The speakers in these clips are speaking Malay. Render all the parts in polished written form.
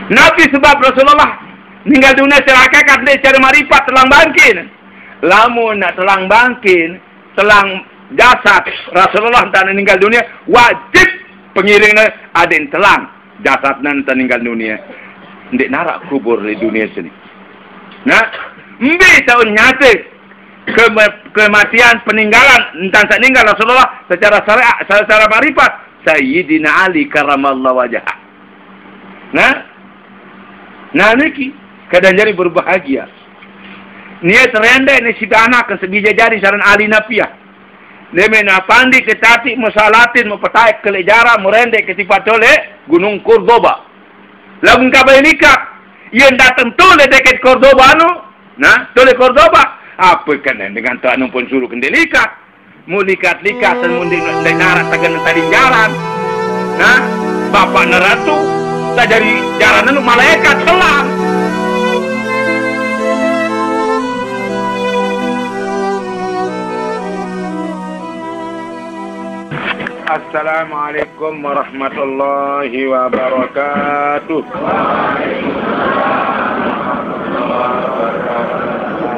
Nabi sebab Rasulullah meninggal dunia secara hakikat dia secara marifat telang bangkin. Lamun nak telang bangkin, telang jasad Rasulullah dan meninggal dunia, wajib pengiringnya ada yang telang jasad dan meninggal dunia. Ndik narak kubur di dunia sini. Nah, mbi tahun nyata kematian peninggalan entah tak meninggal Rasulullah secara syariat, secara marifat Sayyidina Ali karamallahu wajhah. Nah niki kadang jadi berbahagia. Nia terendek ni si anak ke sebija jari saran Ali napiah. Leme na pandi ke tati musalatin mupataik ke lejara merendek ke tipatole Gunung Cordoba. Lagun kabel nikah. Yang datang tole dekat Cordoba anu. Nah, tole Cordoba. Apa kena dengan tu anu pun suruh kendali likat. Mu likat-likat dan mu narak tagan tadi jalan. Nah, bapak neratu tak dari jalan anu malaikat selam. Assalamualaikum warahmatullahi wabarakatuh.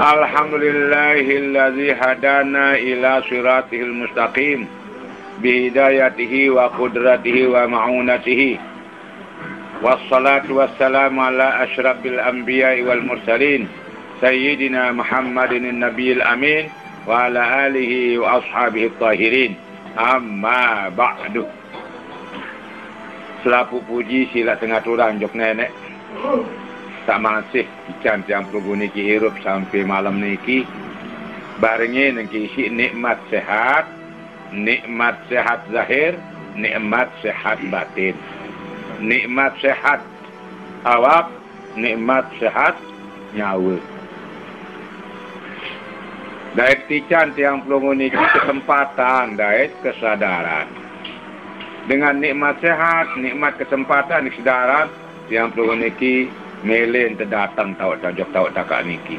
Alhamdulillahilladzi hadana ila siratihil mustaqim bihidayatihi wa qudratihi wa ma'unatihi. Wassalatu wassalamu ala asyrafil anbiya'i wal mursalin sayyidina Muhammadin nabiyil amin wa ala alihi wa ashabihi tahirin. Amma ba'du. Selapu puji sila tengah turang jok nenek. Tak masih ikan yang perlu niki hirup sampai malam niki. Barengnya niki isi nikmat sehat zahir, nikmat sehat batin. Nikmat sehat awak, nikmat sehat nyawa. Daik tican tiang pelungu niki kesempatan, daik kesadaran. Dengan nikmat sehat, nikmat kesempatan, kesadaran, tiang pelungu niki melen terdatang tahu takak niki.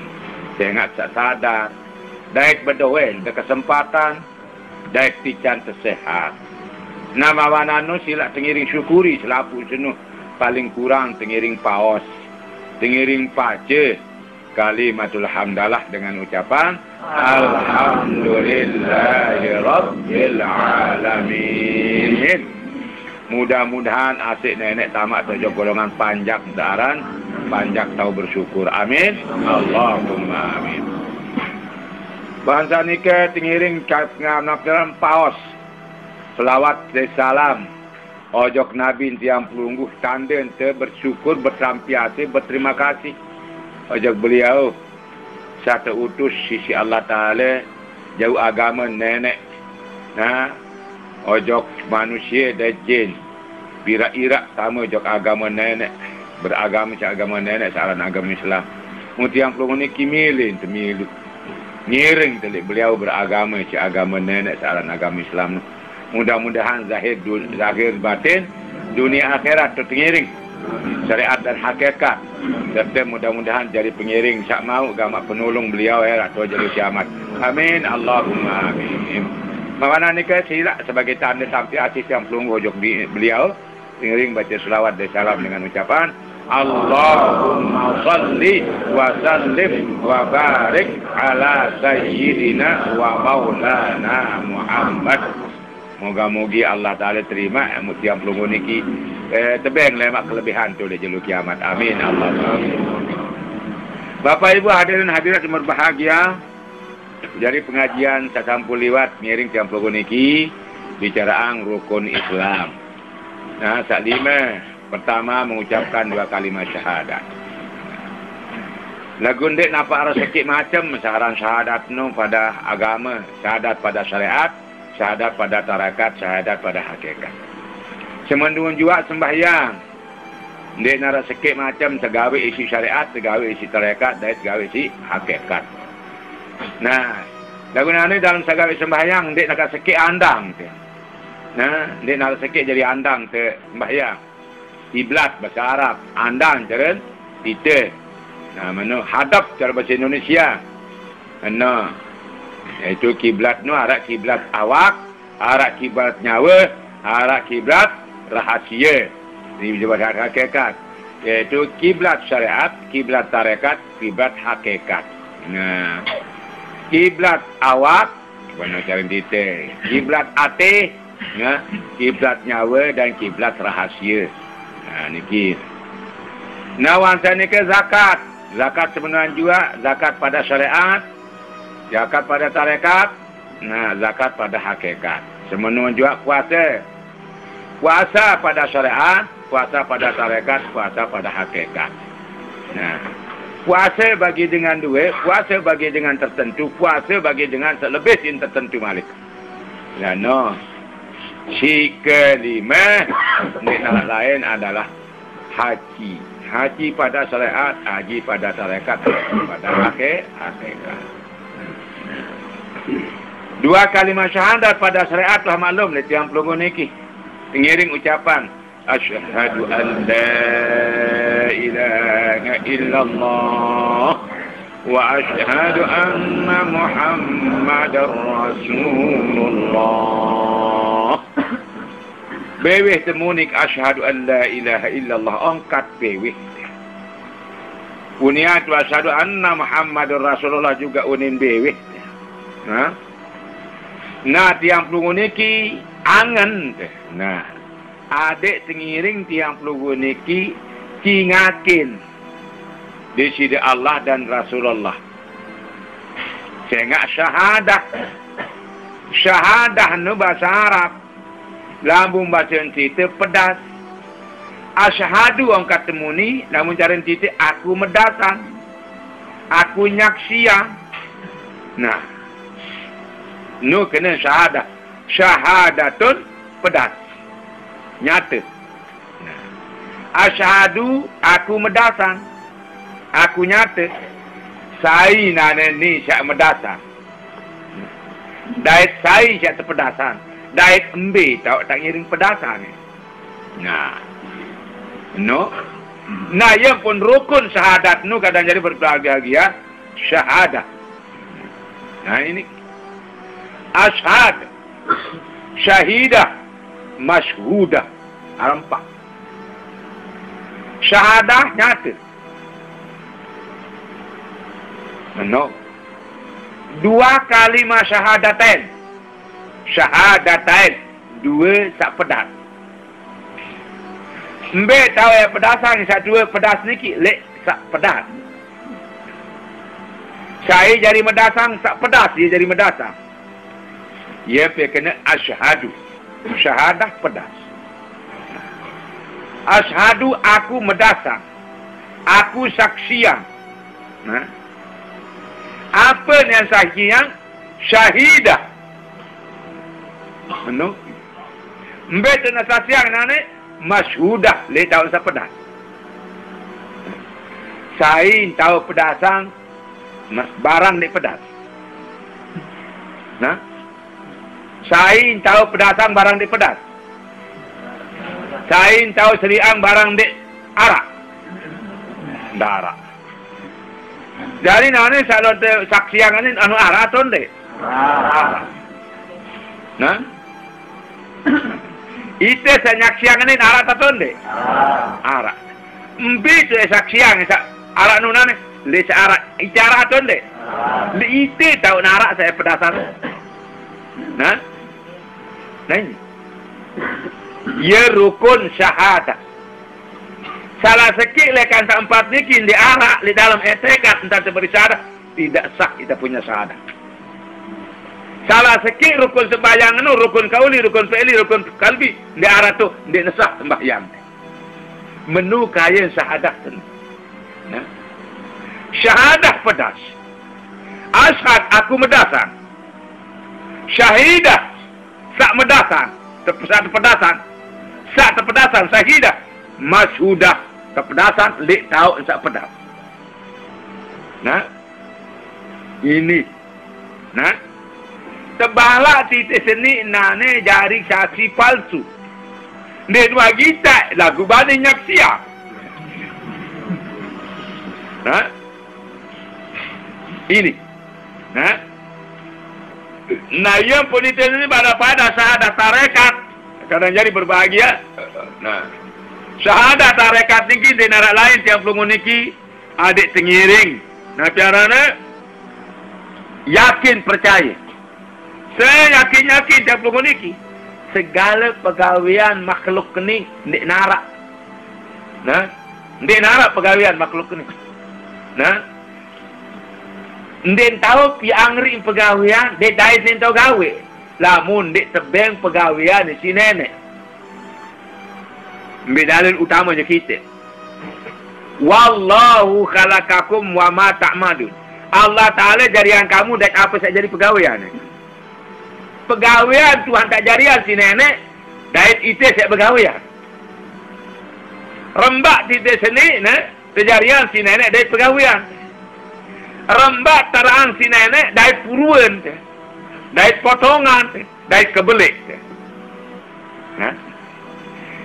Saya ingat tak sadar. Daik berdoen, ada kesempatan, daik tican tersehat. Nama wananu sila tengiring syukuri selapu jenuh. Paling kurang tengiring paos, tengiring pace. Kalimatul hamdalah dengan ucapan Alhamdulillahirabbil alamin. Mudah-mudahan asyik nenek tamat tujuh golongan panjang daran, panjang tahu bersyukur. Amin. Allahumma amin. Bangsa nikah tengiring dalam paos. Selawat dan salam. Ojok Nabi tiang pelungguh tanda ente bersyukur, bertampiasi, berterima kasih. Ojok beliau satu utus sisi Allah Ta'ala jauh agama nenek. Nah, ojok manusia dan jin bira-ira sama ojok agama nenek. Beragama cak agama nenek saran agama Islam. Muti yang pelungu ni kimilin temilu. Ngiring telik beliau beragama cak agama nenek saran agama Islam. Mudah-mudahan zahir batin dunia akhirat tertengiring syariat dan hakikat. Serta mudah-mudahan jadi pengiring syak mau agama penolong beliau atau jadi kiamat. Amin. Allahumma amin. Mana nikah silak sebagai tanda sampai asis yang pelunggu ojok beliau. Pengiring baca selawat dan salam dengan ucapan Allahumma salli wa sallim wa barik ala sayyidina wa maulana Muhammad. Moga-moga Allah Ta'ala terima yang pelunggu niki tebeng lemak kelebihan tu le jelu kiamat. Amin. Allah amin. Bapak Ibu hadirin hadirat yang berbahagia, dari pengajian sasampul liwat miring tiang pelunggu niki bicaraan rukun Islam. Nah, sak lima pertama mengucapkan dua kalimat syahadat. Lagu ndek nampak rasa sikit macam saran syahadat nu pada agama, syahadat pada syariat, syahadat pada tarakat, syahadat pada hakikat. Semendungan juga sembahyang. Ndek nara sikit macam segawe isi syariat, segawe isi tarakat, dan segawe isi hakikat. Nah, lagu nani dalam segawe sembahyang ndek nak sikit andang tu. Nah, ndek nara sikit jadi andang te sembahyang. Kiblat bahasa Arab, andang cara kita. Nah, mana hadap cara bahasa Indonesia. Nah, iaitu kiblat nu arah kiblat awak, arah kiblat nyawa, arah kiblat rahasia. Ini bahasa hakikat. Yaitu kiblat syariat, kiblat tarekat, kiblat hakikat. Nah, kiblat awak, mana cara titik. Kiblat ati, ya, kiblat nyawa dan kiblat rahasia. Nah, niki. Nah, wansa ni ke zakat. Zakat sebenarnya juga zakat pada syariat, zakat pada tarekat, nah, zakat pada hakikat. Sebenarnya juga puasa. Puasa pada syariat, puasa pada tarekat, puasa pada hakikat. Nah, puasa bagi dengan duit, puasa bagi dengan tertentu, puasa bagi dengan selebih yang tertentu malik. Ya, no. Si kelima, nama lain adalah haji. Haji pada syariat, haji pada tarekat, haji pada hakikat. Dua kalimah syahadat pada syariat telah maklum oleh tiang pelunggu niki. Pengiring ucapan asyhadu an la ilaha illallah wa asyhadu anna muhammadar rasulullah. Beweh temunik asyhadu an la ilaha illallah angkat beweh. Uniat wa asyhadu anna muhammadar rasulullah juga unin beweh. Nah, tiang pelunggu niki angen. Nah, adik tengiring tiang pelunggu niki kingakin di sisi Allah dan Rasulullah. Sehingga syahadah. Syahadah nu bahasa Arab. Lambung bahasa cerita pedas. Asyhadu angkat temuni, namun cara cerita aku medasan. Aku nyaksian. Nah, nu kena syahadah. Syahadatun pedas. Nyata. Nah. Asyhadu aku medasan. Aku nyata. Saya nana ni syak medasan. Dait saya syak terpedasan. Dait embe tak ngiring pedasan. Nah. No. Nah, yang pun rukun syahadat nu kadang jadi berbahagia syahadah. Nah, ini asyhad, syahidah, masyhudah. Empat. Syahadah nyata. No. Dua kalimah syahadatain. Syahadatain. Dua sak pedas. Mbe tahu ya pedasan ni sak dua pedas niki lek sak pedas. Saya jadi medasang sak pedas dia jadi medasang. Ia kena asyhadu. Syahadah pedas. Asyhadu aku medasang. Aku saksian. Nah. Apa yang saksian? Syahidah. Menu. Mbe tena saksian nane masyhudah le tahu sak pedas. Saya tahu pedasang barang ni pedas. Nah. Sain tahu pedasang barang di pedas. Sain tahu seriang barang di arak. Darak. Jadi nane kalau saksiang ini anu arak atau ndek? Arak. Nah. Itu saksiang ini arak atau ndek? Arak. Mbi tu saksiang arak nu nane le arak icara atau ndek? Le itu tahu narak saya pedasan. Nah. Nah, ia rukun syahadah. Salah sikit lekan empat ni kini diarak di dalam etikat entah seperti syahadah tidak sah kita punya syahadah. Salah sikit rukun sembahyang nu rukun kauli, rukun fi'li, rukun kalbi diarak tu tidak sah sembahyang. Menu kaya syahadah tu. Nah. Syahadah pedas. Asyhad aku medasang. Syahidah sak medasan, terpedasan, sak terpedasan, syahidah, masyhudah, terpedasan, lek tahu sak pedas. Nah, ini, nah, tebalak titik seni nane jari saksi palsu. Dia dua kita lagu bani nyaksia. Nah, ini, nah. Nah, yang politik ini pada syahadat tarekat kadang jadi berbahagia. Nah, Syahadat tarekat tinggi di narak lain tiap pelungun niki adik tengiring. Nah caranya yakin percaya. Saya yakin tiap pelungun niki segala pegawaian makhluk ni ndik narak. Nah, ndik narak pegawaian makhluk ni. Nah, ndik tahu pi angri pegawaian, ndik dai sen tahu gawe. Lamun ndik tebeng pegawaian si nenek. Ambil dalil utamanya kita. Wallahu khalaqakum wa ma ta'madun. Allah Ta'ala jadikan kamu dan apa saja jadi pegawaian. Pegawaian Tuhan tak jadikan si nenek. Dan itu saya pegawaian. Rembak tidak seni, terjadikan si nenek dari pegawaian. Rembak terang si nenek dari puruan. Dari potongan. Dari kebelik.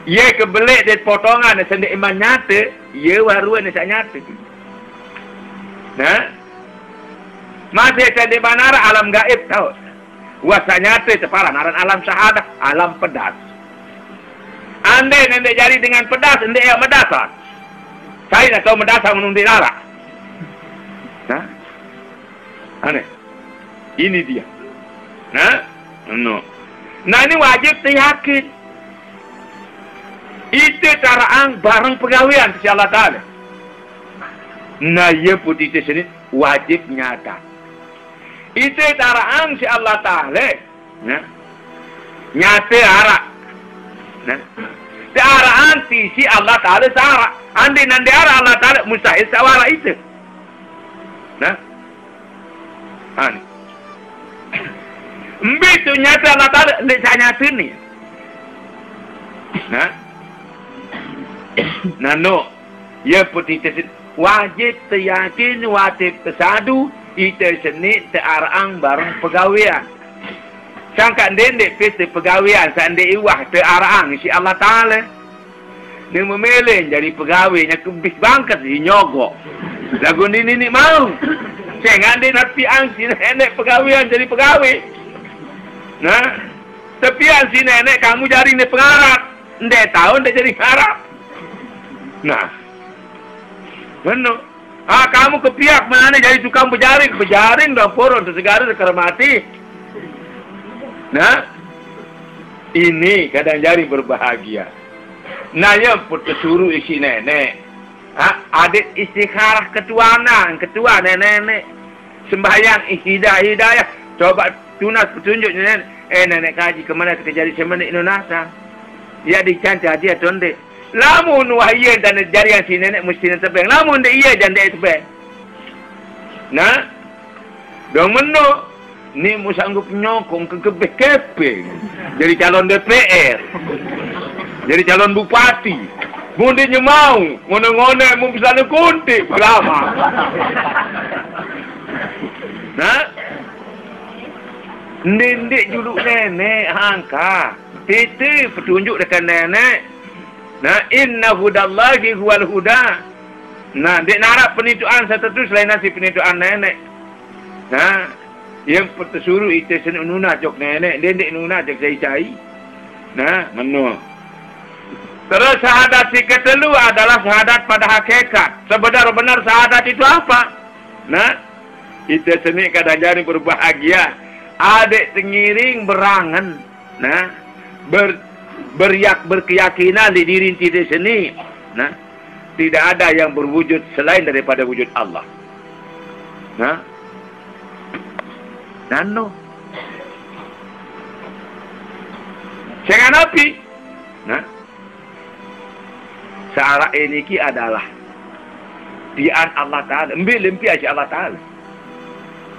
Ia kebelik dari potongan sendiri iman nyata, ia waruan yang nyata. Nah, masih sendiri manara alam gaib tahu. Wasa nyata separah naran alam syahadah, alam pedas. Andai nanti jari dengan pedas, nanti yang medasar. Saya nak tahu medasar menundi darah. Nah, aneh. Ini dia. Nah, no. Nah ini wajib teryakin. Itu caraan barang pegawaian si Allah Ta'ala. Nah, ia putih sini wajib nyata. Itu caraan si Allah Ta'ala. Nyata arak. Caraan si Allah Ta'ala sarak. Andi nandi arak Allah Ta'ala mustahil sawara itu. Nah. Ani. Begitu nyata Allah Ta'ala. Tidak saya nyata ni. Nah. Nano, ya putih tersebut wajib teryakin, wajib tersadu, itu seni terarang barang pegawaian. Sangka dendek pesta pegawaian, sandek iwah terarang si Allah Ta'ala. Dia memilih jadi pegawainya kebis bangkat, si nyogok. Lagu ini mau. Saya ngandai nak piang si nenek pegawaian jadi pegawai. Nah, tepian si nenek kamu jari ni pengarap. Ndek tahu ndek jadi pengarap. Nah, benar. Kamu ke pihak mana jadi tukang berjaring dah poron segala kermati. Nah, ini kadang jari berbahagia. Nah, yang tersuruh isi nenek. Adik istikharah ketua nenek. Sembahyang hidayah. Coba tunas petunjuk nenek. Nenek kaji kemana kita jadi semenik Indonesia. Ya dicancah dia tonde. Lamun wahia dan jarian si nenek mesti nak tebeng. Lamun dia iya dan dia tebeng. Nah, dong menu ni mu sanggup nyokong ke keping. Jadi calon DPR. Jadi calon bupati. Mundinya mau, ngone-ngone mu bisa kunti lama. Nah, ndik juluk nenek angka. Itu petunjuk dekat nenek. Nah, inna hudallahi huwal huda. Nah, dek narak penituan satu selain nasi penituan nenek. Nah, yang tersuruh itu seni nuna jok nenek, dek nuna jok cai-cai. Nah, menu. Terus syahadat si ketelu adalah syahadat pada hakikat. Sebenar-benar syahadat itu apa? Nah, itu seni kadang jadi berbahagia. Adik tengiring berangan. Nah, berkeyakinan di diri kita sendiri. Nah, tidak ada yang berwujud selain daripada wujud Allah. Nah, nano. Jangan api. Nah, searah ini adalah dian Allah Ta'ala. Ambil lempi aja Allah Ta'ala.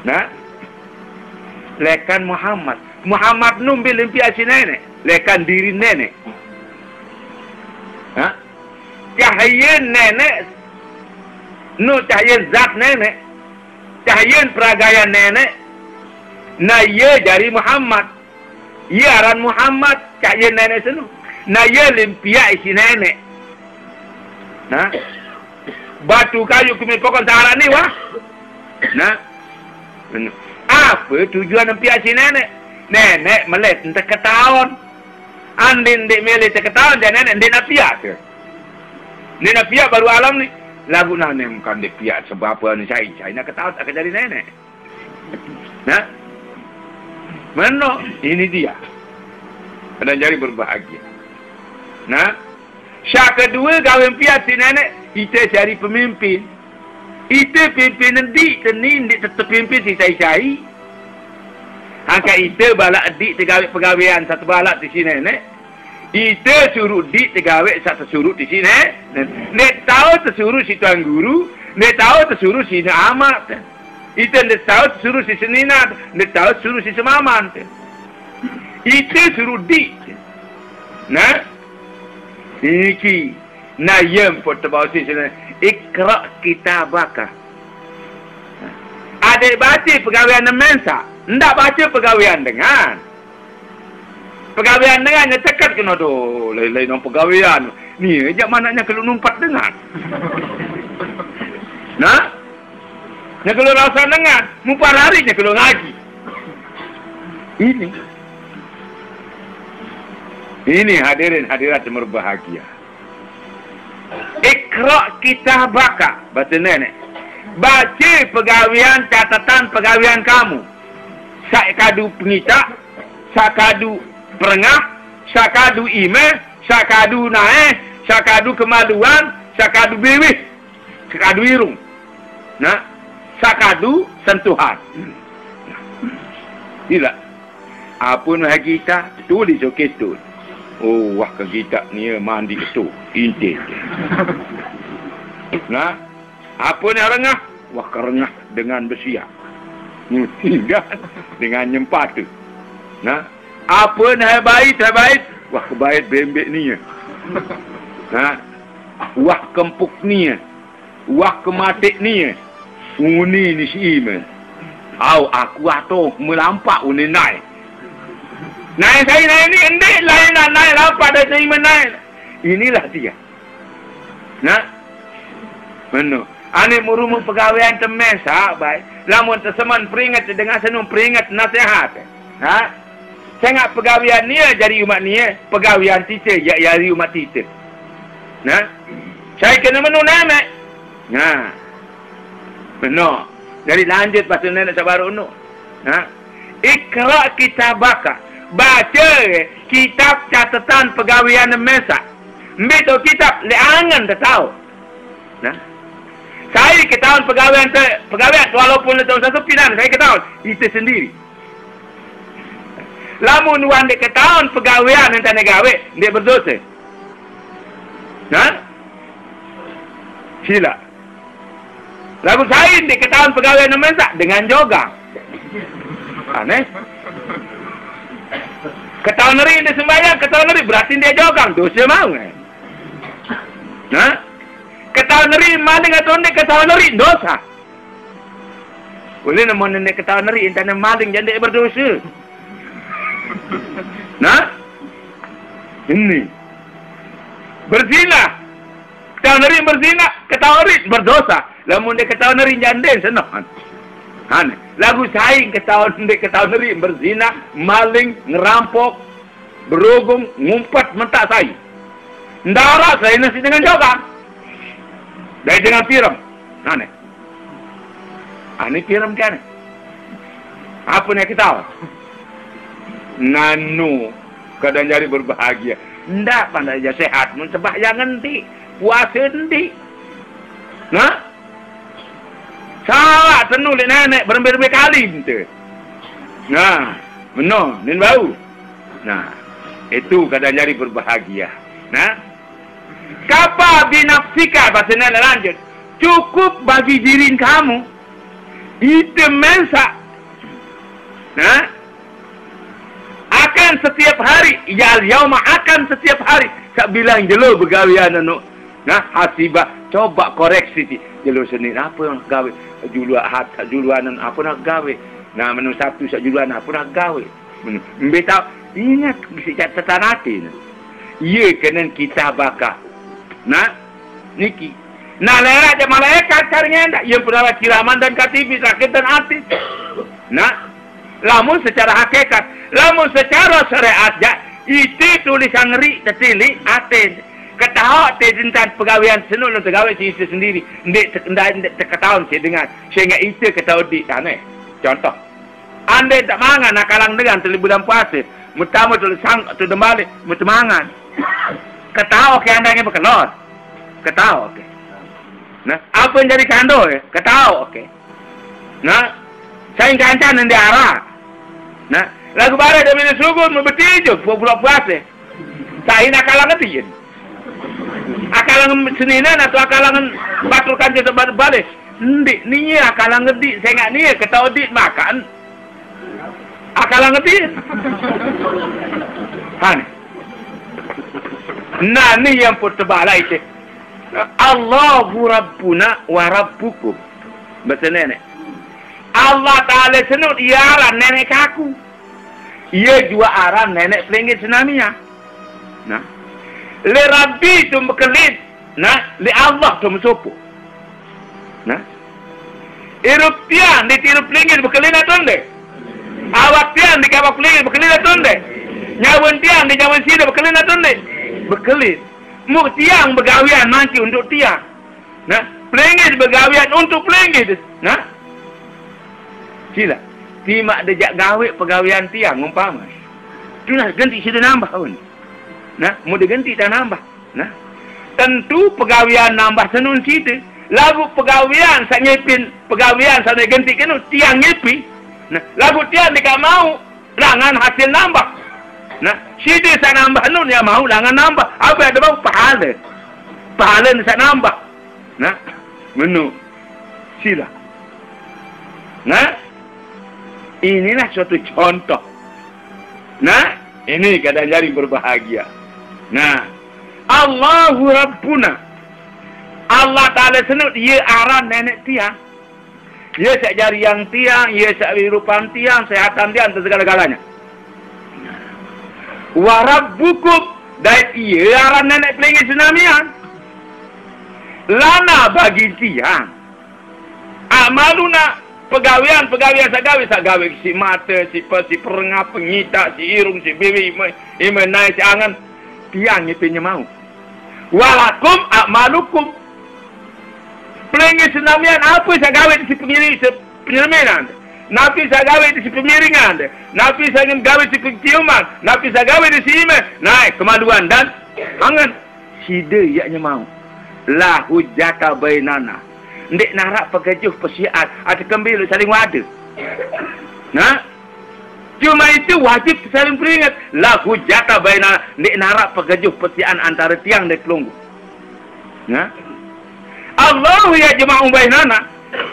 Nah, lekan Muhammad. Muhammad numbil lempi aja nenek. Lekan diri nenek. Cahaya nenek. Cahaya zat nenek. Cahaya peragaya nenek. Nah, ia jari Muhammad. Ia aran Muhammad. Cahaya nenek senu. Nah, ia limpia isi nenek. Nah, batu kayu kumil pokok sahara ni wah. Nah, apa tujuan limpia isi nenek? Nenek melet entah ketahuan. Andin dek mele seketahuan dan nenek dek napiak ke. Ni nak piak baru alam ni. Lagu nak ni bukan dia piak sebab apa ni saya nak ketahui tak jadi nenek. Nah. Mana? Ini dia. Dan jadi berbahagia. Nah. Syak kedua kahwin piak si nenek, kita cari pemimpin. Kita pimpin nanti tenin dik tetap pimpin si cai-cai. Angkat kita balak dik tegawik pegawaian satu balak di sini nenek. Kita suruh dik tegawik satu suruh di sini. Nek tahu tersuruh si tuan guru, nek tahu tersuruh si amat. Kita nek tahu tersuruh si seninat, nek tahu tersuruh si semaman. Kita suruh dik. Nah. Iki nayem pot terbausi sini. Ikra kitabaka. Adik baca pegawaian mensa, ndak baca pegawaian dengan. Pegawaian dengan nya tekat kena do, lain-lain orang pegawaian. Ni ajak manaknya kalau numpat dengan. Nah? Nya kalau rasa dengan, mupar harinya kalau ngaji. Ini hadirin hadirat yang berbahagia. Ikra kitabaka. Bahasa nenek. Baca pegawaian catatan pegawaian kamu. Sakadu pengita, sakadu perengah, sakadu email, sakadu naik, sakadu kemaluan, sakadu bibis, sakadu irung. Nah, sakadu sentuhan. Tidak. Apun kita tulis okey. Oh, wah ke kita ni mandi itu inti. Nah, apa ni rengah? Wah kerengah dengan bersiap. Dengan nyempat tu. Nah, apa ni baik? Wah kebaik bembek ni. Nah, wah kempuk ni. Wah kematik ni. Uni ni si iman. Aku atau melampak uni naik. Naik saya naik ni, endek lain nak naik lapak dah saya menaik. Inilah dia. Nah, mana? Ane murumu pegawaian temen sahabat. Lamun terseman peringat dengan senung peringat nasihat. Ha? Saya nak pegawaian ni jadi umat ni, pegawaian teacher jadi umat teacher. Nah, saya kena menu nama. Nah, benar. Jadi lanjut pasal nenek sabar unu. Nah, ikra kitabaka. Baca kitab catatan pegawaian mesa. Betul kitab leangan tak tahu. Nah, saya ketahuan pegawaian walaupun tahun satu pinan saya ketahuan itu sendiri. Lamun wan dek ketahuan pegawaian yang tak gawe dia berdosa. Nah, sila. Lamun saya dek ketahuan pegawaian mesa dengan jogang. Aneh. Ketahuan neri dia sembahyang, ketahuan neri berarti dia jogang, dosa mau. Nah, ketahuan neri maling atau dia ketahuan neri dosa. Boleh nama nenek ketahuan neri intana maling jangan dia berdosa. Nah, ini berzina, ketahuan neri berzina, ketahuan neri berdosa. Lamun dia ketahuan neri jangan dia senang. Lagu saing ketahuan neri berzina, maling, ngerampok, berogong, ngumpat mentak saya. Ndara saya nasi dengan jogang. Dari dengan piram. Aneh. Aneh piram kan? Apa ni ketahuan? Nanu kadang jadi berbahagia. Ndak pandai aja sehat, mencebah yang nanti, puasa nanti. Nah? Salah tenulik nenek berbe-berbe kali tu. Nah, benar, nin bau. Nah, itu kadang jadi berbahagia. Nah, kapa binafsika bahasa nenek lanjut. Cukup bagi diri kamu. Itu mensa. Nah, akan setiap hari, ya yauma akan setiap hari. Tak bilang jelo begawian anu. Nah, hasibah coba koreksi jelo Senin apa yang gawe. Juluanan apa nak gawe. Nah, menu Sabtu sak juluan apa nak gawe. Mbeta ingat catatan hati. Ye kena kita bakar. Nah, niki. Nah, lera je malaikat caranya ndak. Yang pernah kiraman dan katibi sakit dan artis. Nah, lamun secara hakikat, lamun secara syariat ja, itu tulisan ri tertili aten. Ketahu tentang pegawaian senul dan pegawai si isteri sendiri. Ndik ketahuan si dengan. Sehingga itu ketahu di sana. Contoh. Anda tak mangan nak kalang dengan terlebih bulan puasa. Mutamu tulisang tu dembalik. Mutemangan. Ketahu ke anda yang berkelor. Ketahu ke. Nah, apa yang jadi kando ya? Ketahu ke. Nah, saya kancan yang diarah. Nah, lagu bare demi sugun membetijuk bulan puasa. Saya nak kalang ngetiin. Akalangan seninan atau akalangan baturkan jasa balik. Ndik, ni akalang ngedik. Saya ingat ni ketahu dik makan. Akalang ngedik. Nah, ni yang putbala itu. Allahu Rabbuna wa Rabbukum. Bahasa nenek. Allah Ta'ala senut ia aran nenek aku. Ia juga aran nenek pelinggit senamia. Nah. Le Rabbi tu berkelit. Nah. Le Allah tu mensupu. Nah. Irup tiang di tirup pelinggit berkelit atau tidak? Awak tiang di kawak pelinggit berkelit atau tidak? Nyawan tiang di nyawan sida berkelit atau tidak? Berkelit. Muk tiang bergawian nanti untuk tiang. Nah. Pelinggit bergawian untuk pelinggit. Nah. Sila. Timak dejak gawe pegawaian tiang umpama. Tu nak ganti sida nambah pun. Nah, mau diganti tak nambah. Nah, tentu pegawaian nambah senun sida. Lagu pegawaian saya nyepin pegawaian saya ganti kenu tiang nyepi. Nah, lagu tiang dika mau langan hasil nambah. Nah, sida saya nambah nun ya mau langan nambah. Apa ada bau pahala. Pahala saya nambah. Nah, menu sila. Nah, inilah suatu contoh. Nah, ini keadaan jari berbahagia. Nah, Allahu Rabbuna. Allah Ta'ala senut, ia aran nenek tiang. Ia sak jari yang tiang, ia sak hidupan tiang, sehatan tiang, segala-galanya. Wa Rabbukum, dan ia aran nenek pelinggit senamian. Lana bagi tiang. Amaluna, pegawaian sagawe si mata, si perengah, pengita, si irung, si bibi, naik si angan. Tiang nyepinya mau. Walakum akmalukum. Pelinggit senamian apa saya gawe di si penyeleminan. Napi saya gawe di si pemiringan. Napi saya gawe di si penciuman. Napi saya gawe di si ime. Naik kemaluan dan angan. Sida iaknya mau. La hujjata bainana. Ndik narak pegajuh persiaan. Ada kembali saling wada. Nah. Cuma itu wajib saling peringat. La hujjata baina. Ndik narak pegajuh persiaan antara tiang dan pelunggu. Nah. Allah ya jama'u bainana.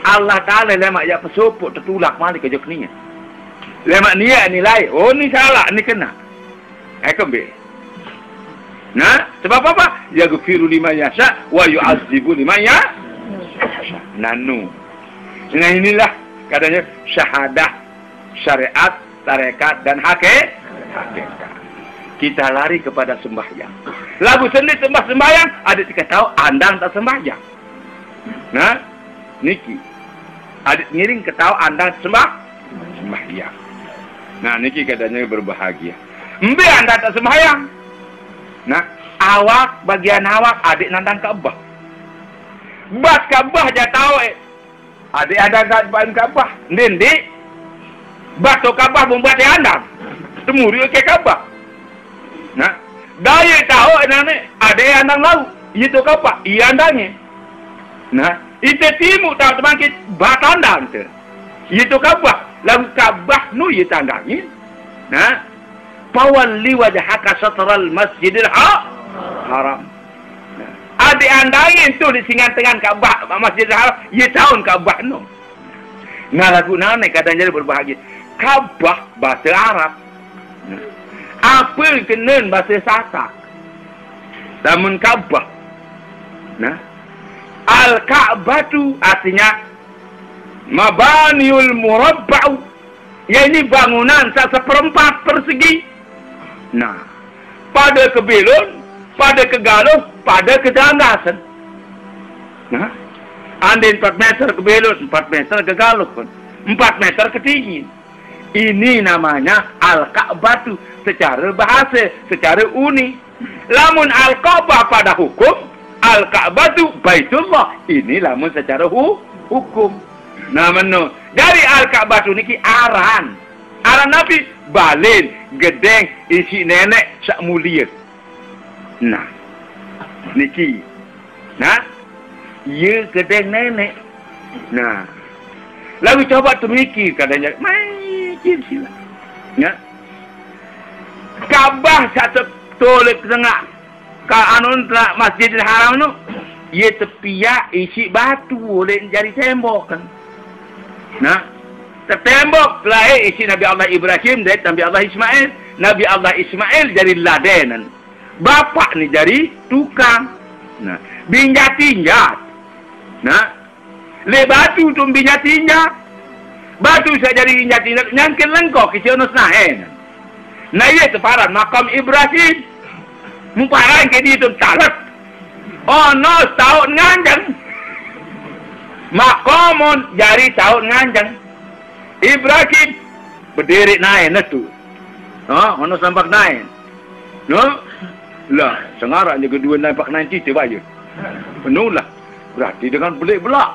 Allah Ta'ala lemak ya pesupuk tertulak malik ke jokninya. Lemak niat nilai. Oh ni salah, ni kena. Kembali. Nah, sebab apa? Yaghfiru liman yasha wa yu'adzibu liman yasha. Nanu. Dengan inilah katanya syahadah, syariat, tarekat dan hakikat. Kita lari kepada sembahyang. Lagu sendiri sembahyang, ada tiga tahu andang tak sembahyang. Nah, niki. Adik ngiring ketahu andang sembahyang. Nah, niki katanya berbahagia. Mbe anda tak sembahyang. Nah, awak bagian awak adik nandang Ka'bah. Bas Ka'bah dia tahu adik ada Ka'bah. Ndik. Batu Ka'bah membuat dia andang. Temuri ke Ka'bah. Nah, daya tahu nane adik andang lau. Itu Ka'bah, ia andangnya. Nah, itu timu tahu teman kita batandang tu. Itu Ka'bah, lalu Ka'bah nu ia tandangin. Nah, pawalli wajhaka satral masjidil haram. Nah, adik andangin tu di singan tengah Ka'bah masjidil haram, ia tahun Ka'bah nu. Nah, lagu nane kadang jadi berbahagia. Ka'bah bahasa Arab. Nah, apa kenen bahasa Sasak. Namun Ka'bah. Nah, Al-Ka'bah tu artinya mabaniul murabba'u. Ya ini bangunan seperempat persegi. Nah, pada kebelun, pada kegaluh, pada kedanggasan. Nah, andai 4 meter kebelun, 4 meter kegaluh pun, 4 meter ketinggi. Ini namanya Al-Ka'bah tu secara bahasa, secara uni. Lamun Al-Ka'bah pada hukum, Al-Ka'bah tu Baitullah. Ini lamun secara hukum. Nah, menu dari Al-Ka'bah tu niki aran. Aran Nabi balin, gedeng, isi nenek sak mulia. Nah, niki. Nah, ye gedeng nenek. Nah, lalu coba termikir kadang-kadang macam sila. Ya. Ka'bah satu tolak tengah. Ka anu Masjidil Haram tu, ye tepiak isi batu boleh jadi tembok kan. Nah, tertembok lahir isi Nabi Allah Ibrahim dan Nabi Allah Ismail. Nabi Allah Ismail jadi ladenan. Bapak ni jadi tukang. Nah, binjat-injat. Nah, le batu tu binjat-injat. Batu saya jadi injat-injat. Nyangkin lengkok isi onus nahen. Nah, ia separan makam Ibrahim. Mumparan ke dia tu talat. Oh no, tahun nganjang. Makamun jari tahun nganjang. Ibrahim berdiri naik tu. Ha, mana sampak naik. No? Lah, sengarak je kedua nampak nanti tiba je. Penuh lah. Berarti dengan belik-belak.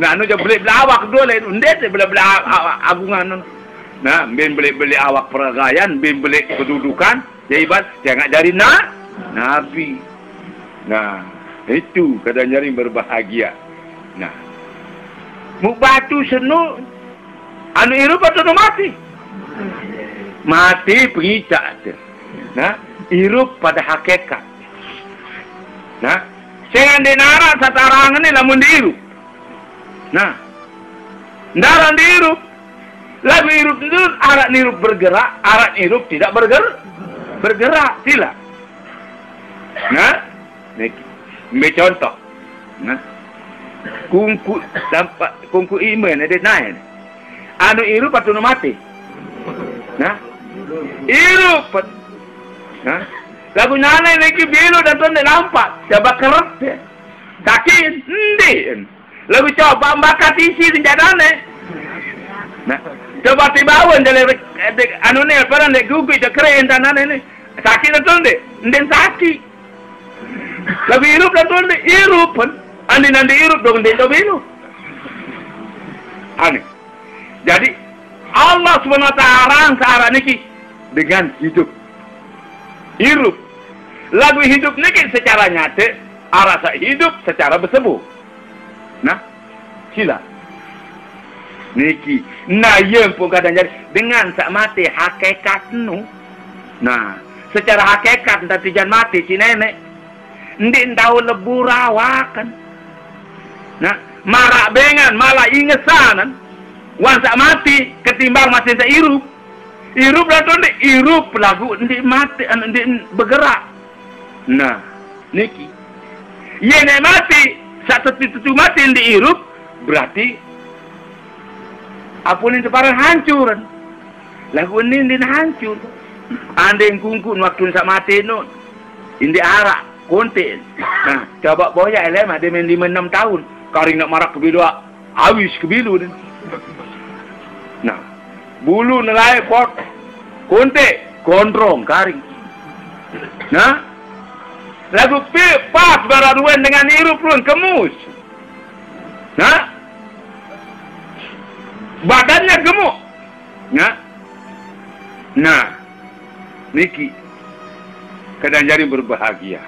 Nah, anu je belik-belak awak kedua lain. Ndet belik-belak agungan. Nah, bin belik-belik awak peragaian, bin belik kedudukan. Jaibat jangan dari Nabi. Nah, itu kadang jari berbahagia. Nah, mubatu senu anu irup atau mati? Mati perita tu. Nah, irup pada hakikat. Nah, jangan dinarak satarangan ni lamun diirup. Nah, ndaran diirup. Lagu irup itu arat nirup bergerak, arat irup tidak bergerak sila. Nah, ini contoh. Nah, kungku iman ada naik. Anu irup atau mati. Nah, irup. Nah, lagu nana lagi biru dan tu nampak. Coba kerap dia. Sakit, ndi. Lagu coba bakat isi senjatane. Nah, coba tibawan jadi anu ni apa nak gugur je keren tanah ni. Sakit betul dek, ndeng sakit. Lagu irup dan tuan dek irup pun, andi nanti irup dong ndeng coba irup. Aneh. Jadi Allah SWT searah niki dengan hidup, irup. Lagu hidup niki secara nyata, arah hidup secara bersebuh. Nah, sila. Niki, nah yang pun kadang jadi dengan sak mati hakikat nu. Nah, secara hakikat entah tijan mati si nenek. Ndin tahu lebur awakan. Nah, marak bengan malah ingesanan. Wan sak mati ketimbang masih tak irup. Irup lah tu ndin irup lagu ndin mati ndin bergerak. Nah, niki. Ye nek mati satu titu mati ndin irup berarti apa ni separan hancur. Lagu ni din hancur. Andeng kungkun waktu sak mati nu. Indi arak konten. Nah, coba boya elem ada main 5-6 tahun. Karing nak marak kebilu awis kebilu ni. Nah, bulu nelai pot konte kontrong karing. Nah, lagu pas baraduan dengan irup pun kemus. Nah, badannya gemuk. Nah, niki kadang jadi berbahagia.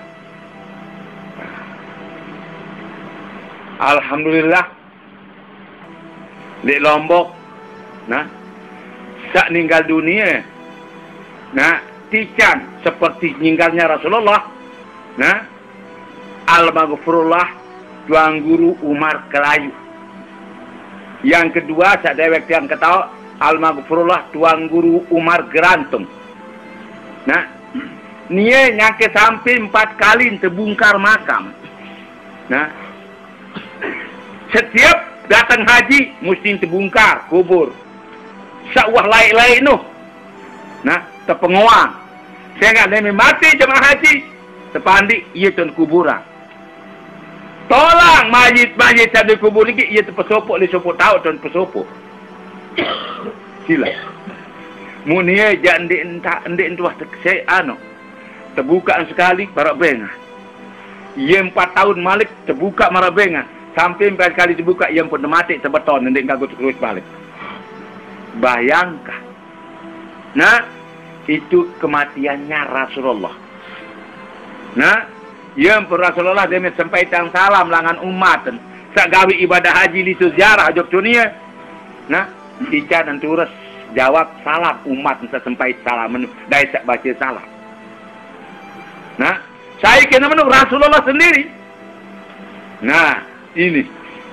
Alhamdulillah di Lombok, nah, sak ninggal dunia, nah, tican seperti ninggalnya Rasulullah, nah, Al-Maghfurullah Tuan Guru Umar Kelayu. Yang kedua, saya dewek yang ketahu, Al-Maghfurullah Tuan Guru Umar Gerantung. Nah, dia nyake sampai 4 kali terbongkar makam. Nah, setiap datang haji, mesti terbongkar kubur. Sa'wah lain-lain tu. Nah, terpenguang. Saya ingat, dia mati jemaah haji, terpandik, ia tuan kuburan. Tolong majid-majid sambil kubur ni, ia terpesopok, dia sopok tahu tuan pesopok. Sila. Munia jangan ndik entah saya anu. terbuka sekali barak bengan. Ia 4 tahun malik terbuka marah bengan. Sampai 4 kali terbuka ia pun mati terbeton nanti kagut terus balik. Bayangkan. Nah, itu kematiannya Rasulullah. Nah, ia pun Rasulullah dia sampaikan salam langan umat. Sak gawi ibadah haji li sejarah jok dunia. Nah, Ica dan Turus jawab salam umat sampai salam dai sak baca salam. Nah, saya kena menurut Rasulullah sendiri. Nah, ini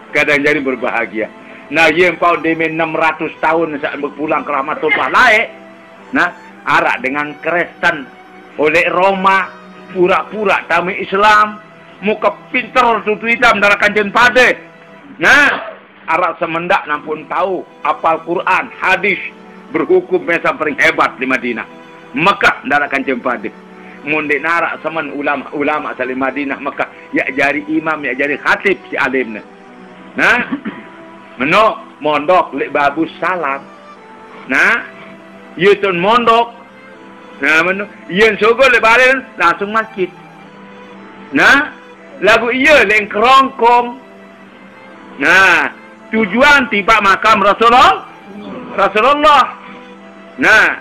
kadang jadi berbahagia. Nah, yang pau demen 600 tahun saat berpulang ke rahmatullah laik. Nah, arak dengan keresan oleh Roma, pura-pura tamu Islam, muka pintar tutu hitam darah kanjen pade. Nah, arak semendak nampun tahu apal Quran, hadis, berhukum mesam paling hebat di Madinah. Mekah darah kanjen pade. Mundik narak semen ulama salim Madinah Mekah ya jari imam ya jari khatib si alimna. Nah, menok mondok lek babus salam. Nah, yutun mondok. Nah, menok yen sogo lek balen langsung masjid. Nah, lagu iya lek kerongkong. Nah, tujuan tiba makam Rasulullah. Nah,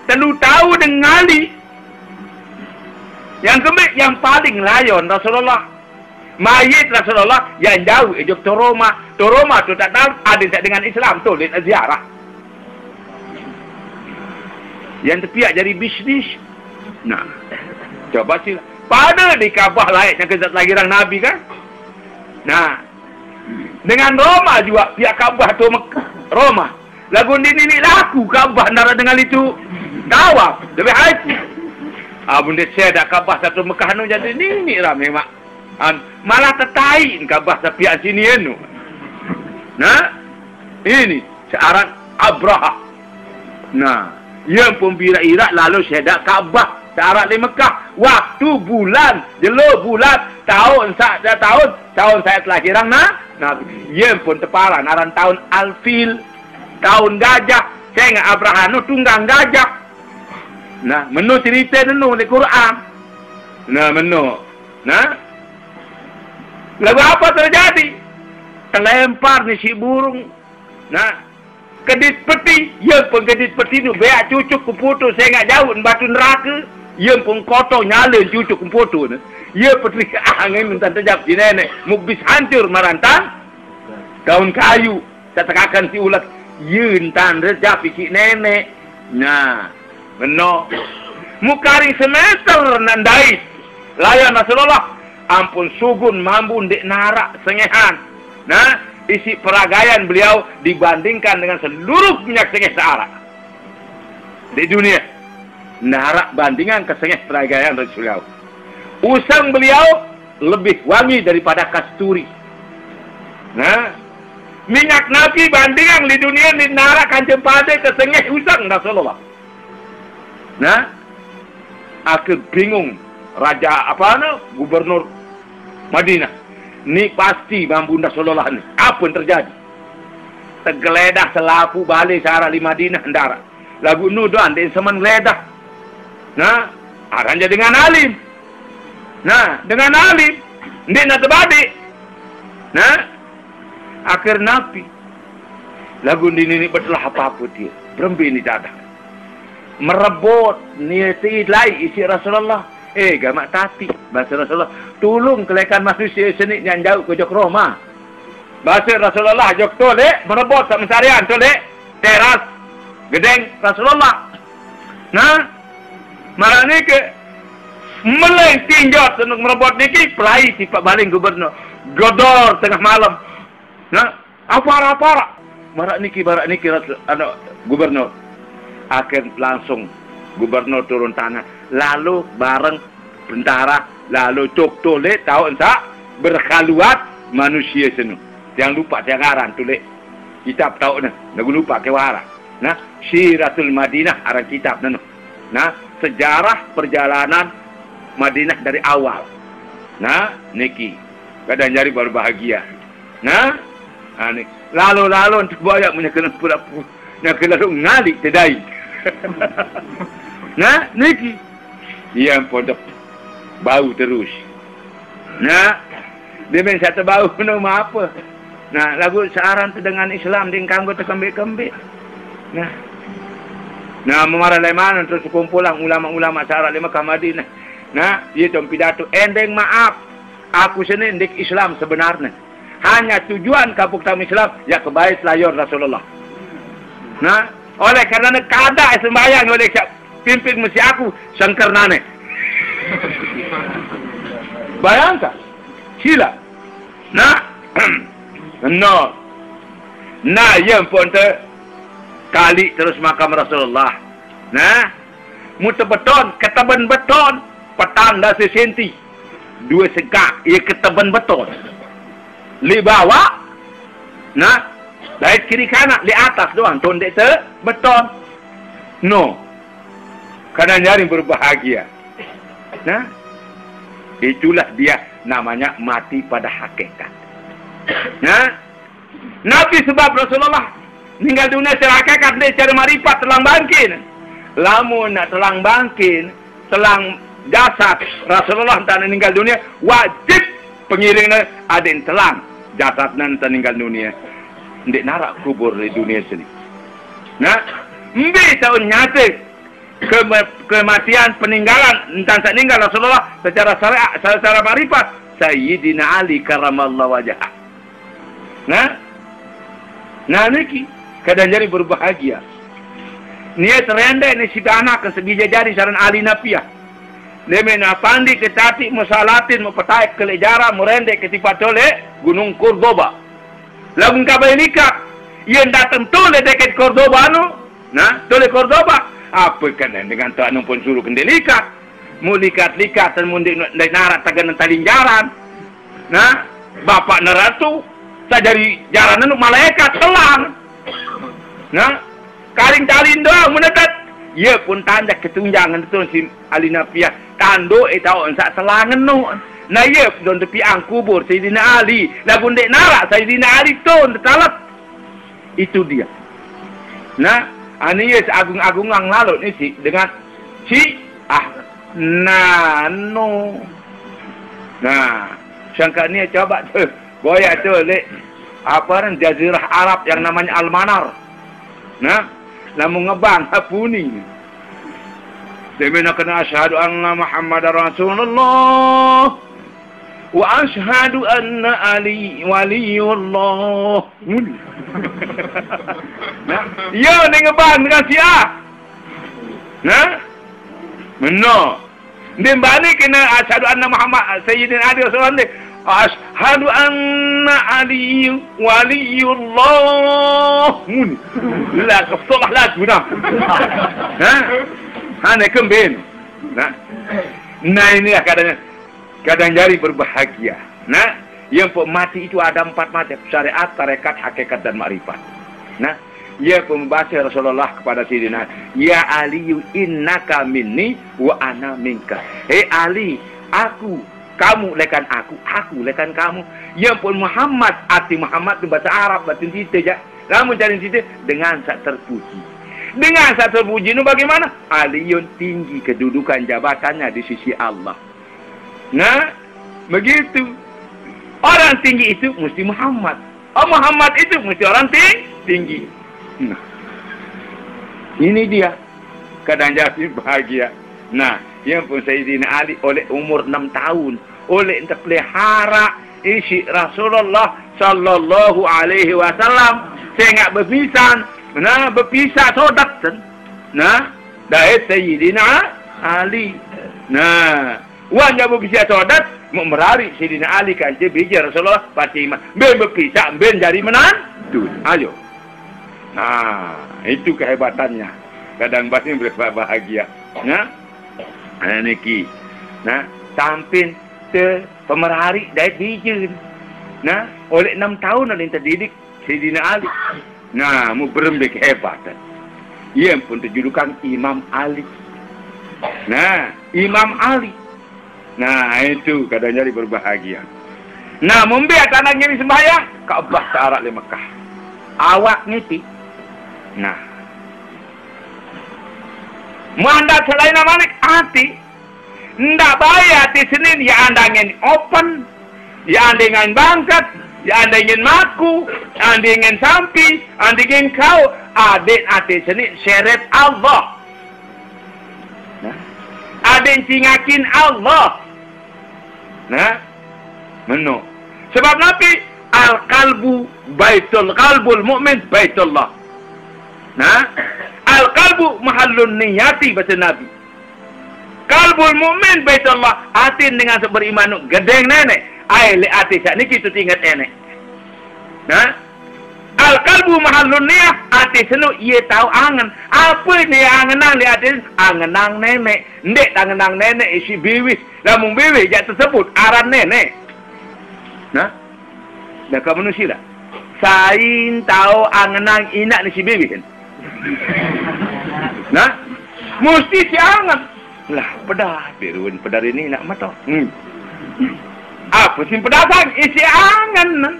telu tahu dengan Ali. Yang kemik yang paling layon Rasulullah. Mayit Rasulullah yang jauh ejok Toroma. Toroma tu tak tahu ada dengan Islam tu lihat ziarah. Yang tepiak jadi bisnis. Nah, coba sih. Pada di Kaabah layaknya kezat lahiran Nabi kan? Nah, dengan Roma juga pihak Kaabah tu Roma. Lagu ini laku Kaabah nara dengan itu tawaf lebih haji. Abun dia saya dak Kaabah satu Mekah nu jadi ni ramai mak. Malah tertain Kaabah sepiak sini anu. Nah, ini searan Abraha. Nah, yang pun bira-ira lalu saya dak Kaabah searan di Mekah. Waktu bulan, jelo bulan, tahun saya kelahiran nah. Yang pun teparan aran tahun Alfil, tahun gajah. Saya ingat Abraha nu tunggang gajah. Nah, menu cerita dulu di Quran. Nah, menu. Nah, lalu apa terjadi? Terlempar ni si burung. Nah, kedit peti. Ya pun kedit peti tu beak cucuk kuputu. Saya ingat jauh batu neraka. Ya pun kotor nyalin cucuk kuputu. Ya putri angin minta terjap si nenek. Mubis hancur marantang. Daun kayu. Saya tekakan si ulat. Yun tan terjap si nenek. Nah. Benar. Mukari semester nandai. Layan Rasulullah. Ampun sugun mambun dek narak sengehan. Nah, isi peragaian beliau dibandingkan dengan seluruh minyak sengeh searak. Di dunia. Narak bandingan ke sengeh peragaian Rasulullah. Usang beliau lebih wangi daripada kasturi. Nah, minyak Nabi bandingan di dunia di narak kancing pade ke sengeh usang Rasulullah. Nah, aku bingung raja gubernur Madinah. Ni pasti Bunda Rasulullah ni. Apa yang terjadi? Tergeledah selapu balik searah di Madinah ndara. Lagu nuduan di semen geledah. Nah, aranja dengan alim. Nah, dengan alim ndi nak terbalik. Nah, akhir Nabi. Lagu ini betul apa-apa dia. Berembi ni dadah. Merebut niati lai isi Rasulullah. Gamak tati bahasa Rasulullah. Tolong kelekan manusia seni yang jauh ke jok Roma. Bahasa Rasulullah jok tolek merebut sak mesarian tolek teras gedeng Rasulullah. Nah, marah ni ke meleng tinjot untuk merebut niki pelai sifat baling gubernur. Godor tengah malam. Nah, apa-apa. Marah niki anak gubernur. Akhir langsung gubernur turun tangan. Lalu bareng tentara. Lalu cok tolek tahu entah berkhaluat manusia senu. Jangan lupa jangaran tolek. Kitab tahu nah. Jangan lupa kewara. Nah, Syiratul Madinah arah kitab nah. Nah, sejarah perjalanan Madinah dari awal. Nah, niki kadang jadi berbahagia. Nah, ini lalu untuk banyak menyekelan pula-pula. Nak lalu ngalik tedai. Nah, niki Ia pun bau terus. Nah, dia main satu bau nama apa? Nah, lagu searan tu dengan Islam di kanggo terkembik-kembik. Nah, memarah leman terus kumpulan ulama-ulama syarat di Mekah Madinah. Nah, dia tu pidato ending maaf. Aku sini ndik Islam sebenarnya. Hanya tujuan kapuk tamu Islam ya kebaik layar Rasulullah. Nah, oleh kerana kada sembahyang oleh pimpin mesti aku sangkernane. Bayangkan, sila. Nah, no. Nah, yang pun kali terus makam Rasulullah. Nah, muter beton, ketaban beton, petang dah sesenti. 2 segak, ia ketaban beton. Li bawah, nah, dari kiri kanan, di atas doang, tondek beton. No. Kadang nyari berbahagia. Nah, itulah dia namanya mati pada hakikat. Nah, Nabi sebab Rasulullah meninggal dunia secara hakikat dia secara marifat telang bangkin. Lamun nak telang bangkin, telang jasad Rasulullah tak meninggal dunia, wajib pengiringnya ada yang telang jasad nan meninggal dunia. Ndik narak kubur di dunia sini. Nah, mbi tahun nyata kematian peninggalan entah tak meninggal Rasulullah secara syariat, secara marifat Sayyidina Ali karamallahu wajhah. Nah niki kadang jadi berbahagia. Niat rendek ni si anak ke sebija jadi saran Ali napiah. Demi na pandi ke tati musalatin mepetai ke lejara merendek ke tipatole Gunung Cordoba. Lagun kabel nikah yang datang tole dekat Cordoba anu. Nah, tole Cordoba apa kan dengan tu anu pun suruh kendelikat. Mu likat-likat dan mundi narat tagan talinjaran. Nah, bapak neratu tak jadi jalan anu malaikat telang. Nah, kaling-kaling doang menetat. Ia pun tanda ketunjangan tu si Ali Nafiah. Tando tau ensak selangan no. Nah, ia don tepi ang kubur Sayyidina Ali. Lagun dek narak Sayyidina Ali tu tertalap. Itu dia. Nah, ani ya agung-agung ang lalu ni si dengan si no. Nah, sangka ni coba tu goyak tu lek apa kan jazirah Arab yang namanya Al-Manar. Nah, namun ngebang hapuni. Demena kena asyhadu anna Muhammadar Rasulullah wa asyhadu anna Ali waliyullah. Nah, yo ni ngebang dengan siapa? Nah, Meno. Dembani kena asyhadu anna Muhammad Sayyidina Ali Rasulullah. Asyhadu anna Ali waliyullah. La kesolah lagu dah. Hanya kembali. Nah inilah kadang jari berbahagia. Nah, yang mati itu ada 4 mati. Syariat, tarekat, hakikat dan makrifat. Nah, ia pembaca Rasulullah kepada Sayyidina, ya Ali innaka minni wa ana minka. Hei Ali, kamu lekan aku lekan kamu. Yang pun Muhammad, arti Muhammad itu bahasa Arab, batin kita je. Namun cari kita dengan sak terpuji. Dengan sak terpuji itu bagaimana? Aliyun tinggi kedudukan jabatannya di sisi Allah. Nah, begitu. Orang tinggi itu mesti Muhammad. Muhammad itu mesti orang tinggi. Nah, ini dia. Kadang jadi bahagia. Nah, yang pun Sayyidina Ali oleh umur 6 tahun. Oleh terpelihara isi Rasulullah sallallahu alaihi wasallam. Saya enggak berpisah. Nah, berpisah sodak. Nah, dari Sayyidina Ali. Nah, wanya berpisah sodak. Merari Sayyidina Ali kan. Dia bijar Rasulullah Fatimah. Ben berpisah. Ben jadi menantu. Ayo. Nah, itu kehebatannya. Kadang pasti berbahagia. Nah, niki. Nah, tampil ke pemerhari dari bijir. Nah, oleh 6 tahun ada yang terdidik Sayyidina Ali. Nah, mu berembek kehebatan. Ia pun terjulukan Imam Ali. Nah, Imam Ali. Nah, itu kadang jadi berbahagia. Nah, membiak anaknya di sembahyang Ka'bah Sa'arat di Mekah. Awak ngiti. Nah, mandat selain namanya hati. Ndak baik hati Senin, ya anda ingin open, ya anda ingin bangkat, ya anda ingin maku, anda ingin sampi, anda ingin kau, adik hati Senin, syeret Allah. Nah, adik cingakin Allah. Nah, menu. Sebab Nabi, al-qalbu baitul qalbul mu'min baitullah. Nah, al-qalbu mahallun niyati bahasa Nabi. Kalbul mu'min baitullah, hati dengan beriman gedeng nenek. Ai le hati sak niki tu tingkat nenek. Nah, al kalbu mahallun niyah, hati senu ia tahu angen. Apa ni angenang le hati? Angenang nenek. Ndek angenang nenek isi biwis. Lamun biwis jak tersebut aran nenek. Nah, dah kau manusia lah. Sain tahu angenang inak ni si biwis. Nah, mesti si angen. Lah, pedah. Birun pedar ini nak mata. Apa sih pedasan? Isi angan.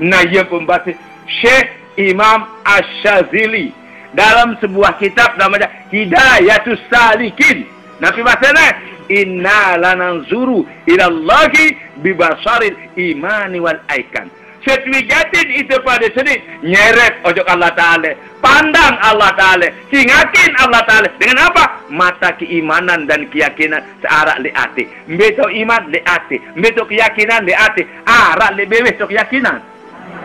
Nah, ia pembahas Syekh Imam Ash-Shazili dalam sebuah kitab namanya Hidayatus Salikin. Nabi bahasanya, inna lananzuru ilallahi bibasaril imani wal aikan. Setwigatin itu pada sini nyeret ojok Allah Ta'ala, pandang Allah Ta'ala, singakin Allah Ta'ala dengan apa? Mata keimanan dan keyakinan searak li ati. Mbeto iman li ati, mbeto keyakinan li ati, arak li bewes to keyakinan,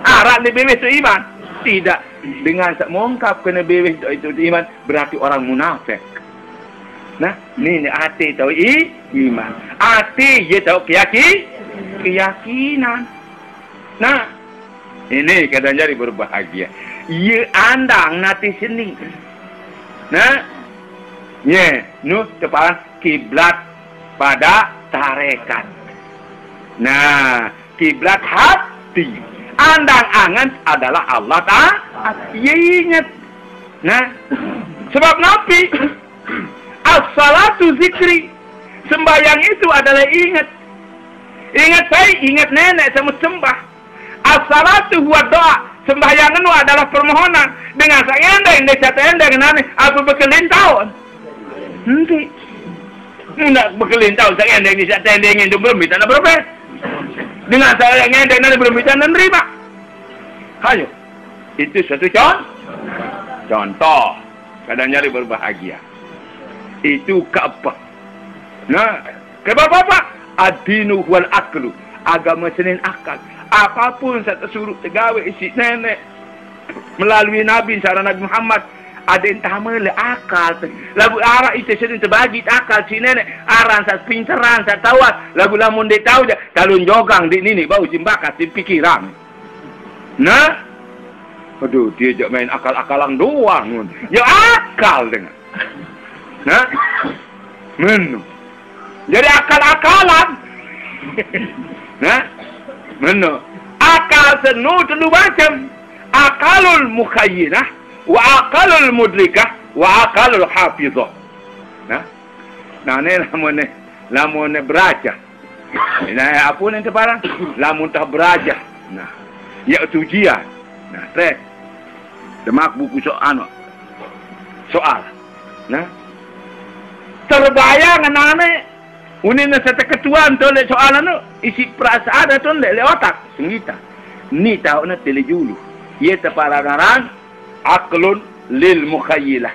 arak li bewes to iman. Tidak, dengan mengungkap kena bewes itu iman berarti orang munafik. Nah, ni ati tahu iman, ati ye tahu keyakinan. Nah, ini kadang jadi berbahagia. Ia andang nanti sini. Nah, ye, nu tepat kiblat pada tarekat. Nah, kiblat hati. Andang angan adalah Allah Ta'ala. Ia ingat. Nah, sebab Nabi, as-salatu zikri. Sembahyang itu adalah ingat. Ingat saya, ingat nenek sama sembah. As-salatu huwa doa. Sembahyang itu adalah permohonan. Dengan saya endeng, saya endeng dengan apa berkelintau. Nanti. Tidak berkelintau, saya endeng, saya endeng, itu belum bisa berapa. Dengan saya endeng, nanti belum bisa menerima. Ayo. Itu satu contoh. Kadang jadi berbahagia. Itu ke apa? Nah, ke apa? Ad-dinu wal aklu. Agama Senin akal. Apapun saya tersuruh tegawe isi nenek melalui Nabi cara Nabi Muhammad ada entah mele akal lagu arah itu sedang terbagi akal si nenek aran saya pinteran saya tawat lagu lamun dia tahu dia talun jogang di ini bau simbakat di pikiran. Nah, aduh dia jak main akal-akalan doang ya akal dengan. Nah, jadi akal-akalan. Nah, mana? Akal senu telu macam. Akalul mukhayyinah, wa akalul mudrikah, wa akalul hafizah. Nah, ni lamun beraja. Nah, apa ni terparang? Lamun tak beraja. Nah, ya ujian. Nah, trek. Demak buku soal. Nah, terbayang anak-anak. Unin na sa ketuan to le soalan no isi perasaan to le otak sengita. Ni tahu na telejulu. Ia teparanaran aklun lil mukhayyilah.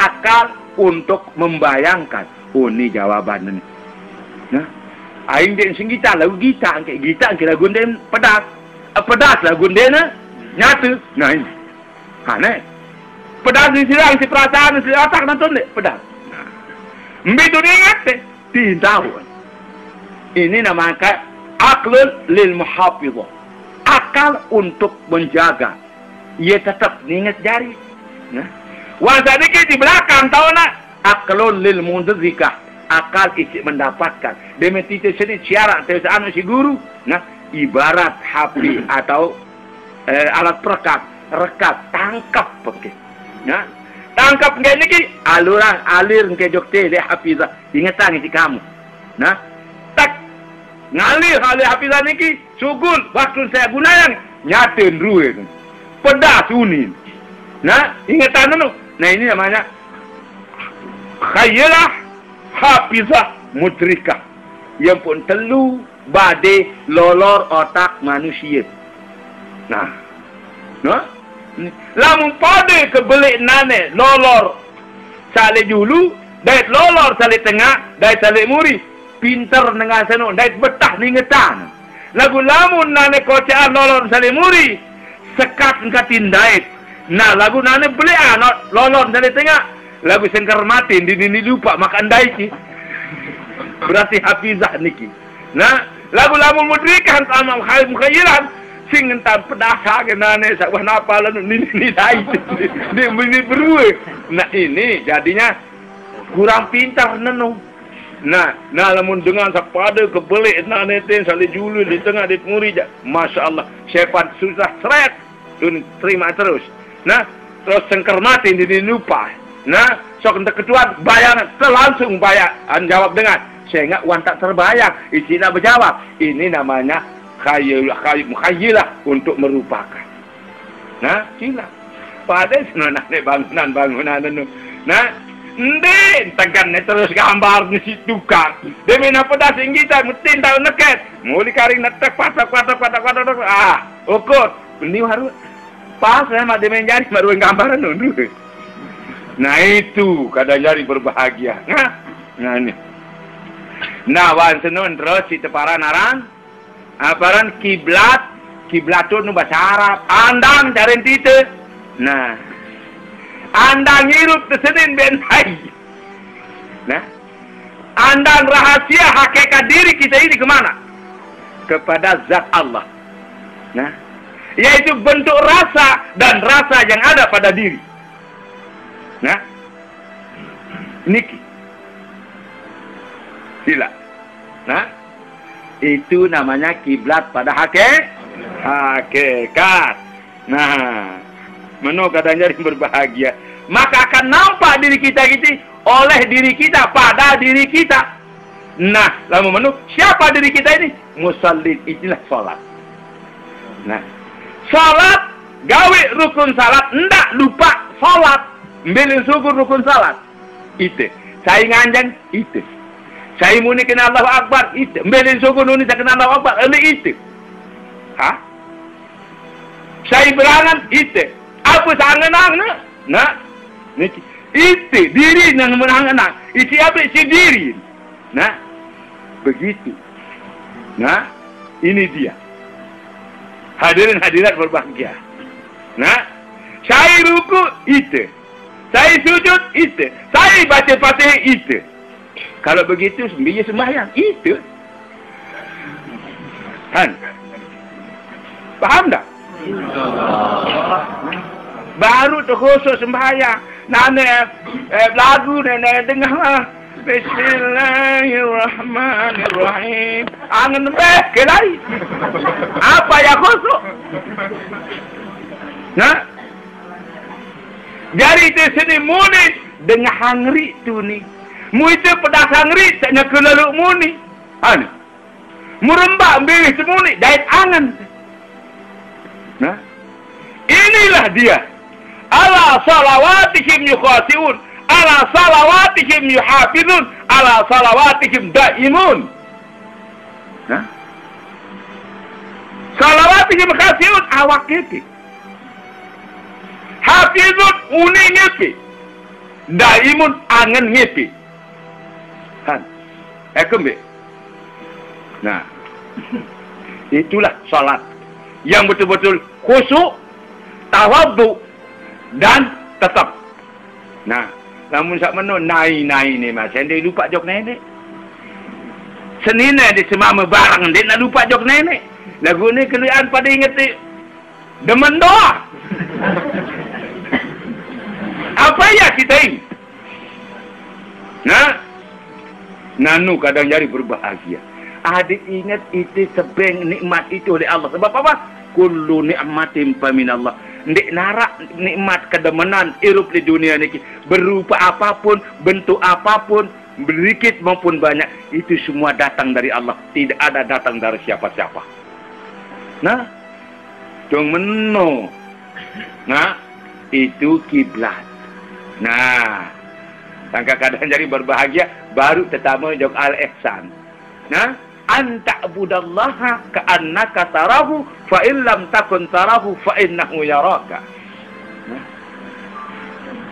Akal untuk membayangkan. Oh ni jawaban ni. Nah, aing den sengita lagu gita angke lagu den pedas. Pedas lagu den nyatu. Nah ini. Aneh. Pedas di sirang si perasaan si otak na to le pedas. Nah. Mbidu ni ngate. Tahu. Ini namanya aklul lil muhafizah. Akal untuk menjaga. Ia tetap ingat jari. Nah, wasa dikit di belakang tahu nak aklul lil mudrikah. Akal isi mendapatkan. Demetite sedih syarat tersaan si guru. Nah, ibarat HP atau alat perekat, tangkap pakai. Nah, tangkap nggak ni alir ke dokter le hafizah ingatan si kamu. Nah, tak ngalir hafizah ni sugul waktu saya gunakan nyaten ruwe pedas unin. Nah, ingatan nu. Nah, ini namanya khayalah hafizah mudrikah yang pun telu badai lolor otak manusia. Nah, lamun pada kebelik nane lolor salik dulu, dait lolor salik tengah, dait salik muri, pinter dengan seno, dait betah ningetan. Lagu lamun nane kocaan lolor salik muri, sekat ngkatin dait. Nah, lagu nane belik lolor salik tengah, lagu sengkar matin, dini lupa makan daiki. Berarti hafizah niki. Nah, lagu lamun mudrikan sama mukhayiran, sing entar pedasa genane sak napa lan ni dai ni berue. Nah ini jadinya kurang pintar nenu. Nah lamun dengan sapada kebelik nane ten sali julu di tengah di muri, masyaallah syaitan susah seret tun terima terus. Nah terus sengker mati di lupa. Nah sok entek ketuan bayangan langsung bayan jawab dengan saya enggak wan tak terbayang. Isina berjawab ini namanya mukhayilah untuk merupakan. Nah, sila. Pada senang bangunan itu. Nah, ndin tegan terus gambar di situ kan. Demi napa dah tinggi tak metin tahu neket. Muli karing netek patak. Ukur. Beni harus pas sama demi jadi baru gambaran dulu. Nah itu kadang jadi berbahagia. Nah ini. Nah wan senun terus si teparan aran. Aparan kiblatun nu bahasa Arab. Andang caren tite. Nah, andang hirup tesenin bentai. Nah, andang rahasia hakikat diri kita ini kemana? Kepada zat Allah. Nah, yaitu bentuk rasa dan rasa yang ada pada diri. Nah, niki. Sila. Nah, itu namanya kiblat pada hakikat. Nah, menu kadang jadi berbahagia. Maka akan nampak diri kita gitu oleh diri kita pada diri kita. Nah, lalu menu siapa diri kita ini? Musallin, itulah sholat. Nah, sholat gawe rukun salat, ndak lupa sholat. Ambilin syukur rukun salat. Itu. Saya nganjang itu. Saya muni kena Allahu Akbar itu. Mbelin syukur nuni saya kena Allahu Akbar itu. Hah? Saya berangan itu. Apa sanganang na? Nah, itu diri yang menangan. Itu apa si diri? Nah, begitu. Nah, ini dia. Hadirin hadirat berbahagia. Nah, saya ruku itu. Saya sujud itu. Saya baca Fatihah itu. Kalau begitu, dia sembahyang. Itu. Kan? Paham tak? Baru tu khusus sembahyang. Nane lagu nene dengar. Bismillahirrahmanirrahim. Angin kelai. Apa yang khusus? Nah? Jadi di sini muni dengan hangri tu ni. Mu itu pedas hangri taknya kelaluk muni. Anu. Murembak ambil semuni dait angan. Nah. Inilah dia. Ala salawatihim yukhasiun, ala salawatihim yuhafizun, ala salawatihim daimun. Nah. Salawatihim khasiun awak kita. Hafizun uni ngepi. Daimun angan ngepi. Kan? Kembe. Nah. Itulah salat yang betul-betul khusyuk, tawadhu dan tetap. Nah, namun sak meno nai ni mas, ndek lupa jok nenek. Senine di semama barang ndek nak lupa jok nenek. Lagu ni keluian pada ingat demen doa. Apa ya kita ini? Nah, nanu kadang jadi berbahagia. Adik ingat itu sebeng nikmat itu oleh Allah. Sebab apa? Kullu ni'matin faminallah. Ndik narak nikmat kedemenan hidup di dunia ini berupa apapun, bentuk apapun, sedikit maupun banyak, itu semua datang dari Allah. Tidak ada datang dari siapa-siapa. Nah, dong meno. Nah, itu kiblat. Nah, Sangka kadang jadi berbahagia, baru pertama jawab al-ihsan. Nah, anta'budallaha ka'annaka tarahu fa in lam takun tarahu fa innahu yaraka.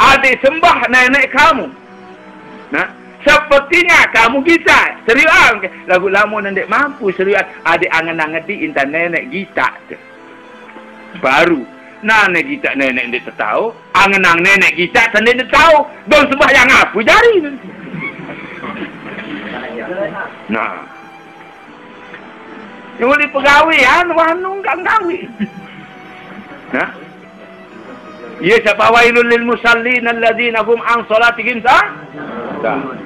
Adik sembah nenek kamu. Nah, sepertinya kamu kita serius lagu lama nendek mampu serius adik angan-angan di intan nenek kita. Baru nenek kita nenek dia tahu, angan-angan nenek kita sendiri tahu, don sembah yang apa jari. Nah, yang boleh pegawai wanu kang gawi. Nah, ya sabawailul lil musallin alladzina hum an salatihim sahun.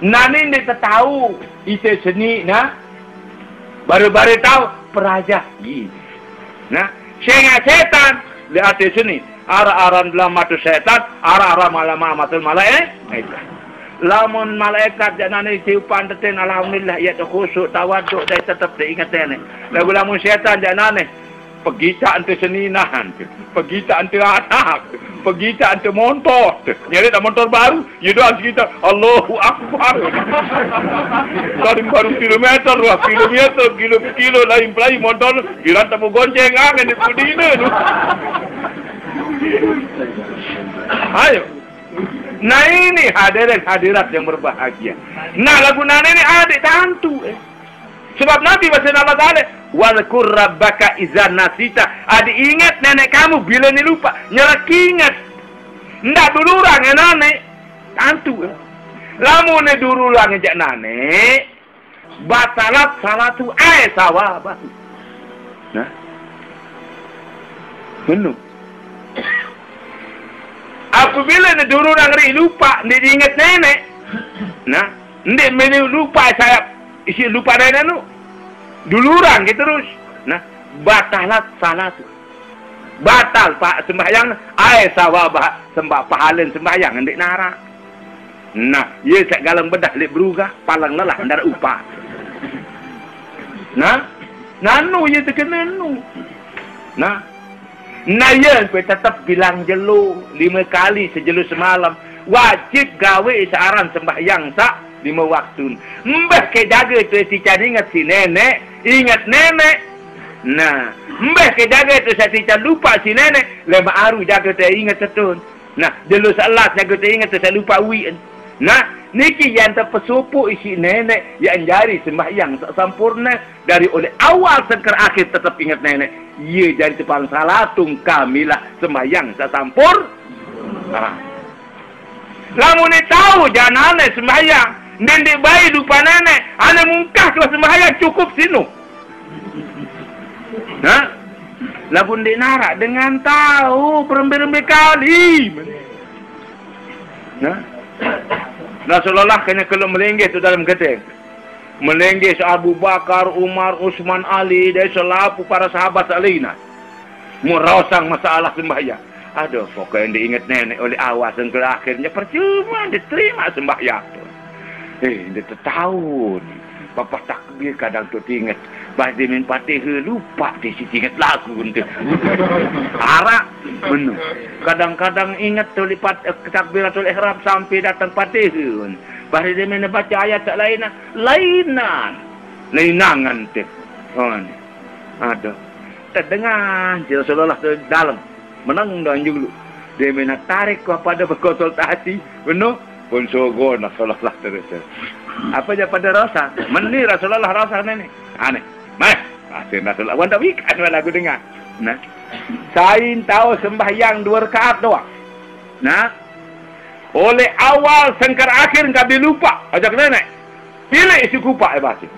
Nani ni tahu itu seni nah baru-baru tahu peraja nah sehingga setan lihat sini arah-arah dalam mata setan arah-arah malam-malam malaikat lamun malaikat janane tiupan teten alhamdulillah ya khusyuk tawaduk dan tetap diingat ini lagu lamun setan janane pergi tak ante seninahan pergi tak ante anak pergi tak ante motor nyari tak motor baru you doang kita Allahu Akbar dari baru kilometer kilo lain pelai motor kira tak mau gonceng angin di pudina ayo nah ini hadirat yang berbahagia nah lagu nana ini adik tantu sebab Nabi bahasa Allah Ta'ala walkur rabbaka izan nasita adik ingat nenek kamu bila ni lupa nyelak ingat ndak dulu orang yang nenek tantu lamu ni dulu orang yang nenek batalat salatu sawabah nah penuh apabila ni dulu orang lupa dia ingat nenek nah dia lupa saya isi lupa nenek nu dulu orang gitu terus nah batalat salatu batal pak sembahyang sawabah sembah pahalin sembahyang ndik nara nah ye sak galang bedah lek berugah palang lelah ndar upah nah nanu ye terkena nu nah ye tetap bilang jelu 5 kali sejelu semalam wajib gawe searan sembahyang sak 5 waktu mbah ke jaga tu si cari ingat si nenek ingat nenek nah mbah ke jaga tu si cari lupa si nenek lema aru jaga tu ingat setun nah jelu salat jaga tu ingat tu saya lupa wi nah niki yang terpesupu isi nenek yang jari sembahyang sempurna dari oleh awal sampai akhir tetap ingat nenek ye jadi tepang salatung kamilah sembahyang sasampur lamun ni tahu jangan aneh sembahyang nenek bayi lupa nenek aneh mungkah kelas sembahyang cukup sinu nah lamun di narak dengan tahu berembe-rembe kali nah Rasulullah kena kalau melenggih tu dalam keteng melenggih Abu Bakar, Umar, Utsman, Ali dan selapu para sahabat lainnya merosang masalah sembahyang aduh pokoknya diingat nenek oleh awal sampai akhirnya percuma diterima sembahyang dia tahu bapak takbir kadang tu ingat pas dia main Fatihah lupa dia si ingat lagu untuk arak benar kadang-kadang ingat tu lipat takbiratul ihram sampai datang Fatihah pas dia main baca ayat tak lainan tu ada terdengar Rasulullah tu dalam menang dan juga dia main tarik kepada berkonsultasi benar pun sogo Rasulullah terus apa je pada rasa meni Rasulullah rasa ni aneh mah asyik Rasulullah wan tak ikan lagu dengar nah sain tahu sembahyang 2 rakaat doang nah oleh awal sampai akhir enggak lupa ajak nenek pilih isi kupak bahasa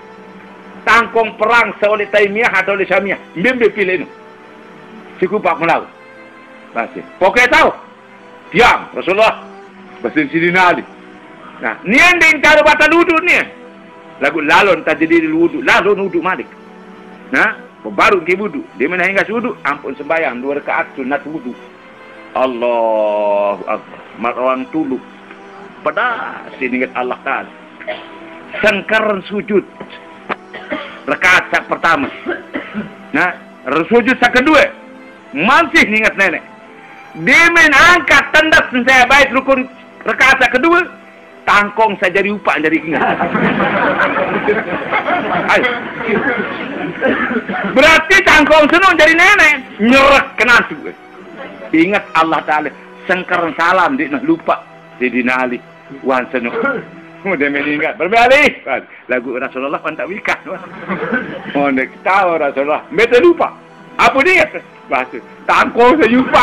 tangkong perang seoleh Taimiyah atau oleh Syamiyah bimbing pilih itu si kupak melaut bahasa pokoknya tahu diam Rasulullah bahasa Sidina Ali nah, ni yang cara batal wudhu ni. Lagu lalon tak jadi wudhu, lalon wudhu malik. Nah, baru ke wudhu. Dia mana hingga wudhu, ampun sembahyang 2 rakaat sunat wudhu. Allahu Akbar. Marwang tulu. Pada sini ingat Allah Taala. Sangkaran sujud. Rakaat sak pertama. Nah, sujud sak kedua. Masih ingat nenek. Dia main angkat tandas saya baik rukun Rakaat kedua, tangkong saya jadi upak jadi ingat. Berarti tangkong senung jadi nenek. Nyerek kena tu. Ingat Allah Ta'ala. Sengkaran salam dia nak lupa. Sidina Ali. Wan senung. Dia mengingat. Berbalik. Lagu Rasulullah pun tak wikat. Oh, dia tahu Rasulullah. Mereka lupa. Apa dia kata? Bahasa. Tangkong saya lupa.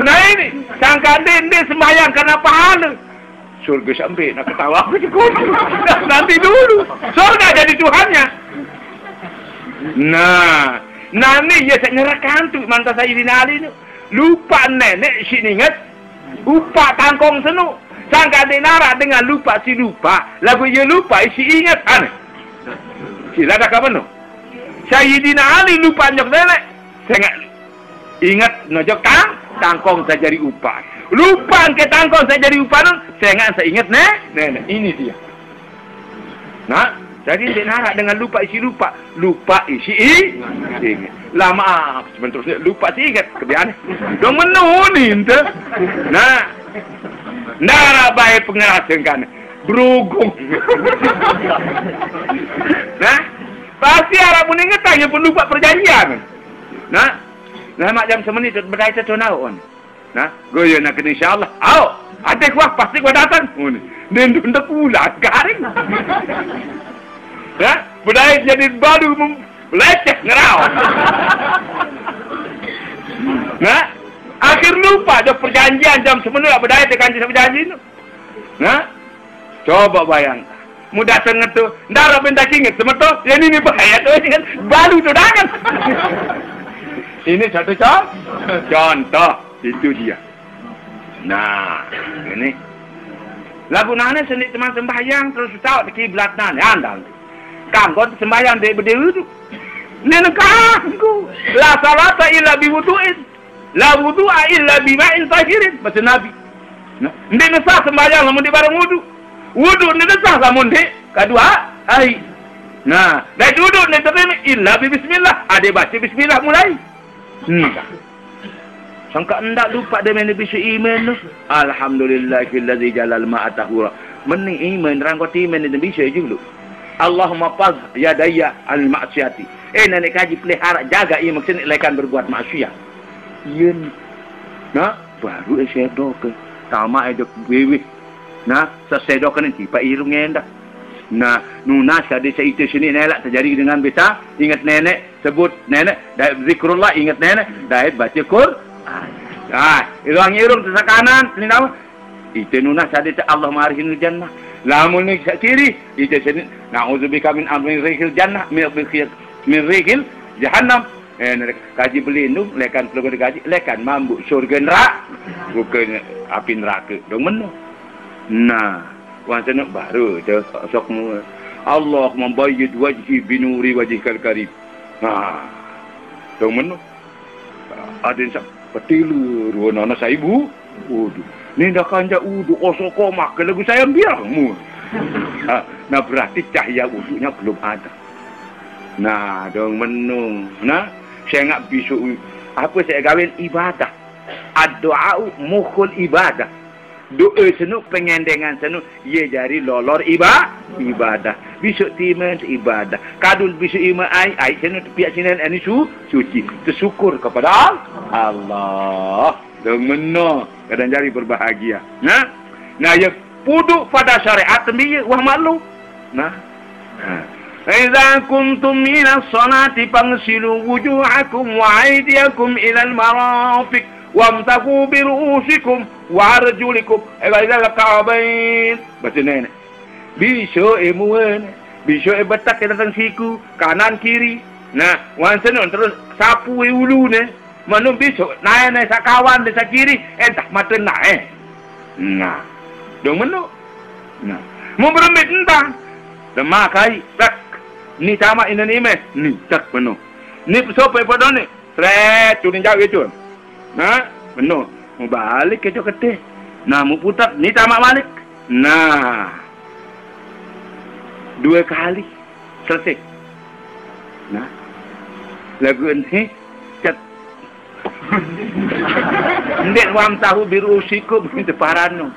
Nah ini. Sangka dia sembahyang kerana pahala. Surga sampai nak ketawa aku cukup. Nanti dulu. Surga jadi Tuhannya. Nah ni ya saya nyerahkan tu mantan saya di Ali tu. Lupa nenek si ingat. Lupa tangkong senu. Sangka dia narak dengan lupa si lupa. Lagu ia lupa si ingat aneh. Si ada kapan tu? Sayyidina Ali lupa nyok nenek. Saya ingat nojok tangkong saya jadi upah. Lupa ke tangkong saya jadi upah tu. Saya ingat nenek. Ini dia. Nah, jadi dia narak dengan lupa isi lupa. Lupa isi ingat. Lama sebenarnya lupa si ingat. Kebiasaan. Dong menuhin tu. Nah, narak baik pengerasan kan. Berugung. Nah, pasti harap pun ingat tanya pun lupa perjanjian. Nah, mak jam semenit berdaya tertonau. Nah, gue nak kena insyaAllah. Ayo, adik wah pasti gue datang. Dan untuk pulang garing. Ya, berdaya jadi baru leceh ngerau. Nah, akhir lupa jam perjanjian jam semenit berdaya tekan jam perjanjian. Nah, coba bayang. Mudah sangat tu. Ndarah benda ingat semetul. Yang ini bahaya tu kan. Baru tu dangan. Ini satu contoh. Itu dia. Nah, ini. Lagu nana seni teman sembahyang terus tahu kiblat nana andang. Kanggo sembahyang dia berdiri tu. Nene kanggo. La salata illa bi wudu'in. La wudu'a illa bi ma'in tahirin. Bahasa Nabi. Nah, nene sah sembahyang lamun di bareng wudu. Wudu ni sah lamun di kedua hari. Nah, dari wudu ni terima illa bi bismillah. Ada baca bismillah mulai. Sangka endak lupa dia main bisu iman tu. Alhamdulillahillazi jalal ma'atahura. Meni iman rangkoti iman dia bisu juga. Allahumma faz yadaya al-ma'siyati. Nenek kaji pelihara jaga ia maksudnya lekan berbuat maksiat. Yen. Nah, baru sedo ke. Tama edok wewe. Nah, sesedo kan nanti pak irung endah. Nah, nunas ada itu sini nelak terjadi dengan beta. Ingat nenek sebut nenek. Dah zikrullah ingat nenek. Dah baca Quran. Irung tersa kanan. Ini nama. Itu nunas ada Allah ma'arihinul jannah. Lamun ni kiri. Itu sini. Na'udzubika min amrin rihil jannah. Min rihil jahannam. Kaji berlindung. Lekan peluk gaji. Lekan mambu surga neraka. Bukan api neraka. Dong mana? Nah. Wan senuk baru tu. Sokmu. Allah membayid wajhi binuri wajhikal karim. Nah. Dong mana? Ada yang petilu ruang anak saya ibu. Waduh, ni dah kanjak wudu osoko makan lagu saya biarmu. Nah berarti cahaya wudunya belum ada. Nah, dong menung. Nah, saya nak bisu apa saya gawin ibadah. Ad-doa mukhul ibadah. Doa senuk pengendengan senuk ia jari lolor ibadah. Besok timan ibadah. Kadul besok ima ai senuk pihak sini ini suci. Tersyukur kepada Allah. Dan meno kadang jari berbahagia. Nah yang puduk pada syariat tembiye wah malu. Nah. Idza kuntum minas salati fangsilu wujuhakum wa aydiyakum ila al-marafiq wamtaku bi ru'usikum wa arjulikum ila al-ka'bayn. Baca nenek. Besok emuan. Besok betak ke datang siku, kanan kiri. Nah, wan senun terus sapu ulu ne. Manum besok naik sakawan desa kiri, entah mata naik. Nah, dong menu. Nah, mau berembit entah. Demakai tak. Ni tamak ini ni mes. Ni tak menu. Ni sopai pada ni. Sret tu ni jauh itu. Nah, menu. Mau balik ke jauh ketih. Nah, mau putar. Ni tamak balik. Nah, 2 kali selesai. Nah, lagu ini cat Ndek wam tahu birusikum itu parano.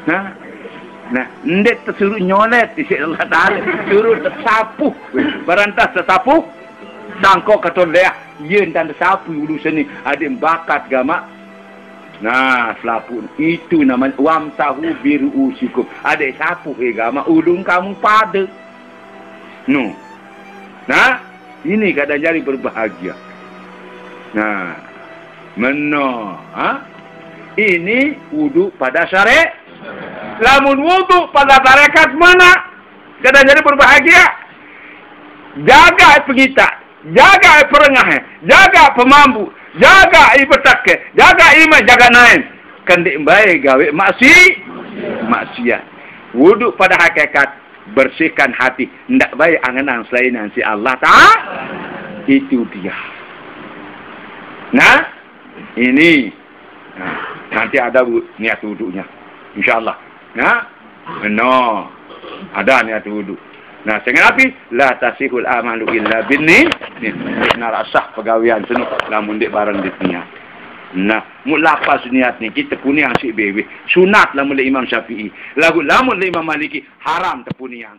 Nah, ndek tersuruh nyolet di Allah Taala, suruh tersapu. Barantas tersapu, sangkok katon leah, yen dan tersapu ulu sini ada bakat gama. Nah, selapun itu namanya wam tahu birusikum. Ada sapu gama ulung kamu pada. No. Nah, ini kadang jadi berbahagia. Nah, ini wudu pada syariat. Lamun wudu pada tarekat mana? Kadang jadi berbahagia. Jaga pengita, jaga perengah, jaga pemampu, jaga ipetake, jaga iman, jaga nain. Kendik baik gawe maksiat. Wudu pada hakikat bersihkan hati. Ndak baik angan selain si Allah Ta'ala. Itu dia. Nah, ini. Nah, nanti ada niat wudunya. InsyaAllah. Nah, ada niat wudu. Nah, dengan api la tasihul amalu illa binni. Narasah pegawian senu lamun dek barang ditnya. Nah, mulapas niat ni kita puni yang si bebe. Sunat lamun Imam Syafi'i. Lamun Imam Maliki haram tepuni yang